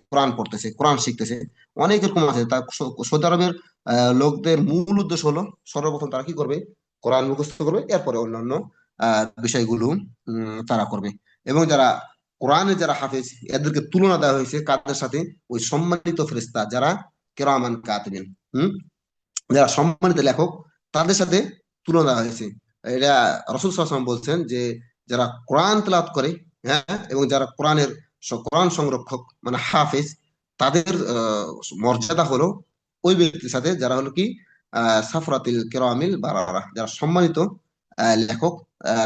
কোরআন পড়তেছে, কোরআন শিখতেছে। অনেক এরকম আছে, তার সৌদি আরবের লোকদের মূল উদ্দেশ্য হলো সর্বপ্রথম তারা কি করবে, কোরআন মুখস্থ করবে, এরপরে অন্যান্য বিষয়গুলো তারা করবে। এবং যারা কোরআনের যারা হাফেজ, এদেরকে তুলনা দেওয়া হয়েছে কাদের সাথে? ওই সম্মানিত ফেরেশতা যারা কিরামান কাতিবিন, হম, যারা সম্মানিত লেখক, তাদের সাথে তুলনা দেওয়া হয়েছে। এটা রাসূল সাল্লাল্লাহু আলাইহি ওয়াসাল্লাম বলছেন যে যারা কোরআন তেলাওয়াত করে, হ্যাঁ, এবং যারা কোরআনের কোরআন সংরক্ষক মানে হাফেজ, তাদের মর্যাদা হলো ওই ব্যক্তির সাথে যারা হলো কি সাফরাতিল কিরামিল বারারা, যারা সম্মানিত লেখক,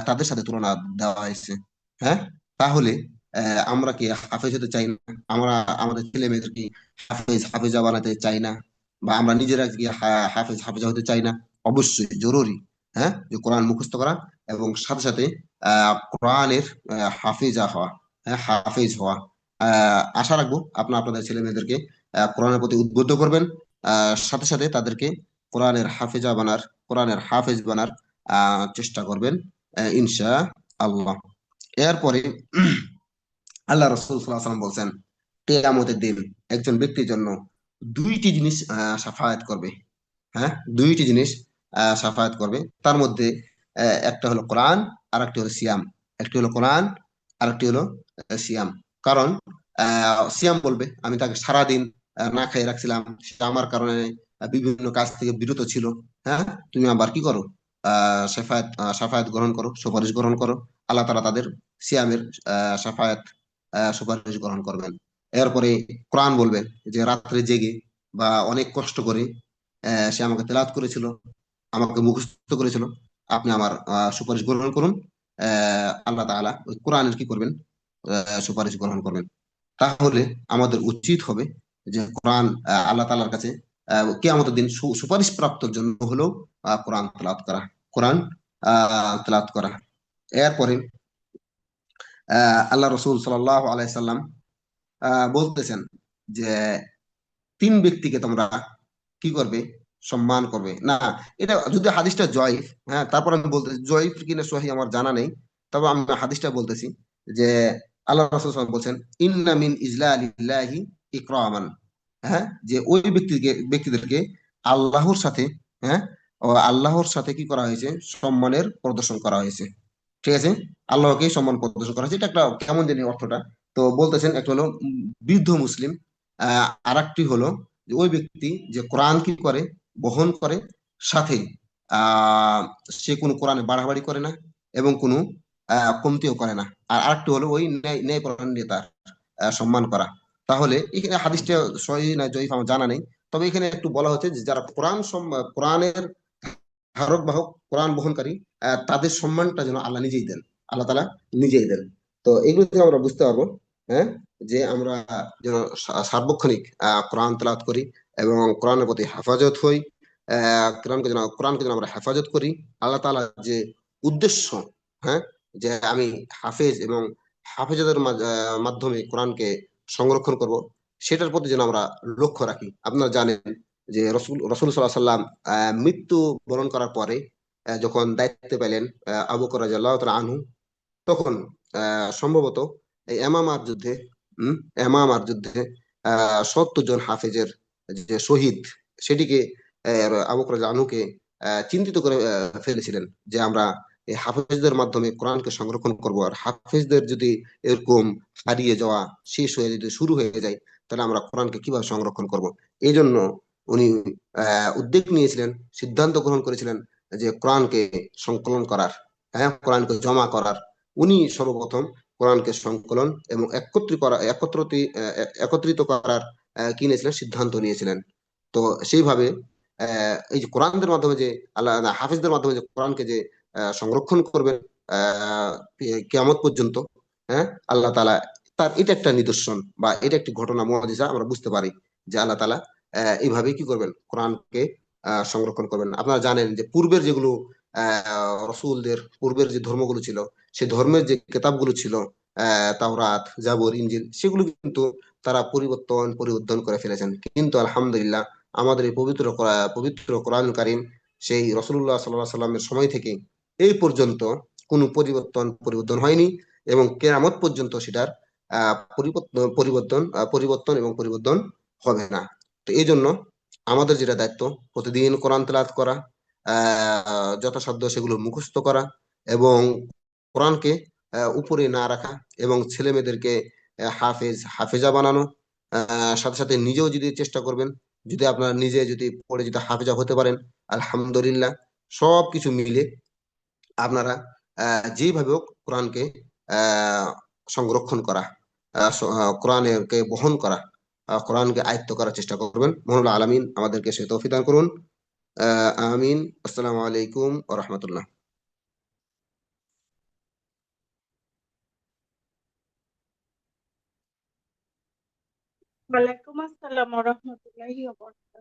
তাদের সাথে তুলনা দেওয়া হয়েছে। হ্যাঁ, তাহলে আমরা কি হাফেজ হতে চাই না? আমরা আমাদের ছেলে মেয়েদের কি হাফেজা বানাতে চাই না? বা আমরা নিজেরা কি হাফেজা হতে চাই না? অবশ্যই জরুরি, হ্যাঁ, যে কোরআন মুখস্থ করা এবং সাথে সাথে কোরআনের হাফেজা হওয়া, হ্যাঁ, হাফেজ হওয়া। আশা রাখবো আপনাদের ছেলে মেয়েদেরকে কোরআনের প্রতি উদ্বুদ্ধ করবেন, সাথে সাথে তাদেরকে কোরআনের হাফেজা বানার, কোরআনের হাফেজ বানার চেষ্টা করবেন, ইনশা আল্লাহ। এরপরে আল্লাহ রাসূল সাল্লাল্লাহু আলাইহি ওয়াসাল্লাম বলছেন, কিয়ামতের দিন একজন ব্যক্তির জন্য দুইটি জিনিস শাফায়াত করবে। হ্যাঁ, দুইটি জিনিস শাফায়াত করবে। তার মধ্যে একটা হলো কোরআন, আর একটি হলো সিয়াম। একটি হলো কোরআন, আর একটি হলো সিয়াম। কারণ সিয়াম বলবে, আমি তাকে সারাদিন না খেয়ে রাখছিলাম, সে আমার কারণে বিভিন্ন কাজ থেকে বিরত ছিল, হ্যাঁ, তুমি আবার কি করো, সাফায়াত গ্রহণ করো, সুপারিশ গ্রহণ করো। আল্লাহ তাআলা তাদের সিয়ামের সাফায়াত সুপারিশ গ্রহণ করবেন। এরপরে কোরআন বলবে যে রাত্রে জেগে বা অনেক কষ্ট করে সে আমাকে তেলাওয়াত করেছিল, আমাকে মুখস্থ করেছিল, আপনি আমার সুপারিশ গ্রহণ করুন। আল্লাহ তাআলা ওই কোরআনের কি করবেন, সুপারিশ গ্রহণ করবেন। তাহলে আমাদের উচিত হবে যে কোরআন আল্লাহ তাআলার কাছে কিয়ামতের দিন সুপারিশ প্রাপ্তর জন্য হলেও কোরআন তেলাওয়াত করা, কোরআন তেলাওয়াত করা। এরপরে আল্লাহ রসুল সাল্লাল্লাহু আলাইহি সাল্লাম বলতেছেন যে তিন ব্যক্তিকে তোমরা কি করবে, সম্মান করবে না। এটা যদি হাদিসটা জয়ীফ, হ্যাঁ, তারপর আমি বলতেছি জয়ীফ কিনা সহি আমার জানা নেই, তবে আমি হাদিসটা বলতেছি যে আল্লাহ রাসূল সাল্লাল্লাহু আলাইহি ওয়াসাল্লাম বলছেন, ইন্না মিন ইজলালিল্লাহি ইকরামান, হ্যাঁ, যে ওই ব্যক্তিদেরকে আল্লাহর সাথে, হ্যাঁ, ও আল্লাহর সাথে কি করা হয়েছে, সম্মানের প্রদর্শন করা হয়েছে। ঠিক আছে, আল্লাহকে সম্মান প্রদর্শন করা হয়েছে, এটা একটা কেমন জানি অর্থটা। তো বলতেছেন একটা হলো বৃদ্ধ মুসলিম, আর একটি হলো যে ওই ব্যক্তি যে কোরআন কি করে, বহন করে, সাথে আহ সে কোনো কোরআনে বাড়াবাড়ি করে না এবং কোনো কমতিও করে না। আর আরেকটি হলো ওই ন্যায় ন্যায়পরায়ণ নেতার সম্মান করা। তাহলে এখানে হাদিসটা সহি না জয়ীফ আমার জানা নেই, তবে এখানে একটু বলা হচ্ছে যে যারা কোরআনের ধারক বাহক, কোরআন বহনকারী, তাদের সম্মানটা যেন আল্লাহ নিজেই দেন, আল্লাহ তালা নিজেই দেন। তো এগুলো থেকে আমরা বুঝতে পারবো, হ্যাঁ, যে আমরা যেন সার্বক্ষণিক কোরআন তেলাওয়াত করি এবং কোরআনের প্রতি হেফাজত হই। কোরআনকে যেন আমরা হেফাজত করি। আল্লাহ তাআলা যে উদ্দেশ্য, হ্যাঁ, যে আমি হাফেজ এবং হাফেজদের মাধ্যমে কোরআনকে সংরক্ষণ করব, সেটার প্রতি যেন আমরা লক্ষ্য রাখি। আপনারা জানেন যে রসুল রসুল সাল্লাহ সাল্লাম মৃত্যু বরণ করার পরে যখন দায়িত্ব পেলেন আবু বকর রাদিয়াল্লাহু তাআলা আনহু, তখন সম্ভবত এই উম, এমামার যুদ্ধে ৭০ জন হাফেজের যে শহীদ, সেটিকে আবু বকর রাদিয়াল্লাহু আনহুকে চিন্তিত করে ফেলেছিলেন যে আমরা এই হাফেজদের মাধ্যমে কোরআনকে সংরক্ষণ করব, আর হাফেজদের যদি এরকম হারিয়ে যাওয়া, শেষ হয়ে যদি শুরু হয়ে যায়, তাহলে আমরা কোরআনকে কিভাবে সংরক্ষণ করব। এই জন্য উনি উদ্যোগ নিয়েছিলেন, সিদ্ধান্ত গ্রহণ করেছিলেন যে কোরআনকে সংকলন করার, হ্যাঁ, কোরআনকে জমা করার। উনি সর্বপ্রথম কোরআনকে সংকলন এবং একত্রিত করার কি নিয়েছিলেন, সিদ্ধান্ত নিয়েছিলেন। তো সেইভাবে এই যে কোরআনদের মাধ্যমে যে আল্লাহ হাফিজদের মাধ্যমে যে কোরআনকে যে সংরক্ষণ করবেন আহ কিয়ামত পর্যন্ত, হ্যাঁ, আল্লাহ তাআলা, তার এটা একটা নিদর্শন বা এটা একটি ঘটনা, মুআজিজা আমরা বুঝতে পারি যে আল্লাহ তাআলা এইভাবে কি করবেন, কোরআনকে সংরক্ষণ করবেন। আপনারা জানেন যে পূর্বের যেগুলো রসুলদের পূর্বের যে ধর্মগুলো ছিল, সেই ধর্মের যে কিতাবগুলো ছিল, তাওরাত, জাবর, ইনজিল, সেগুলো কিন্তু তারা পরিবর্তন করে ফেলেছেন। কিন্তু আলহামদুলিল্লাহ, আমাদের এই পবিত্র কোরআন কারীম সেই রসুল্লাহ সাল্লাহ সাল্লামের সময় থেকে এই পর্যন্ত কোনো পরিবর্তন হয়নি এবং কেয়ামত পর্যন্ত সেটার পরিবর্তন এবং পরিবর্তন হবে না। তো এই জন্য আমাদের যেটা দায়িত্ব, প্রতিদিন কোরআন তেলাওয়াত করা, যথাসাধ্য সেগুলো মুখস্থ করা এবং কোরআনকে উপরে না রাখা এবং ছেলে মেয়েদেরকে হাফেজা বানানো। সাথে সাথে নিজেও যদি চেষ্টা করবেন, যদি আপনার নিজে যদি পড়ে যদি হাফেজা হতে পারেন, আলহামদুলিল্লাহ, সব কিছু মিলে আপনারা যেভাবে হোক কোরআনকে আহ, সংরক্ষণ করা, কোরআনকে বহন করা, কোরআনকে আয়ত্ত করার চেষ্টা করবেন। মহান আলামিন আমাদেরকে সে তৌফিক দান করুন। আমিন। আসসালামু আলাইকুম ওয়া রাহমাতুল্লাহ। ওয়ালাইকুম আসসালাম ওয়া রাহমাতুল্লাহি ওয়া বারাকাতুহু।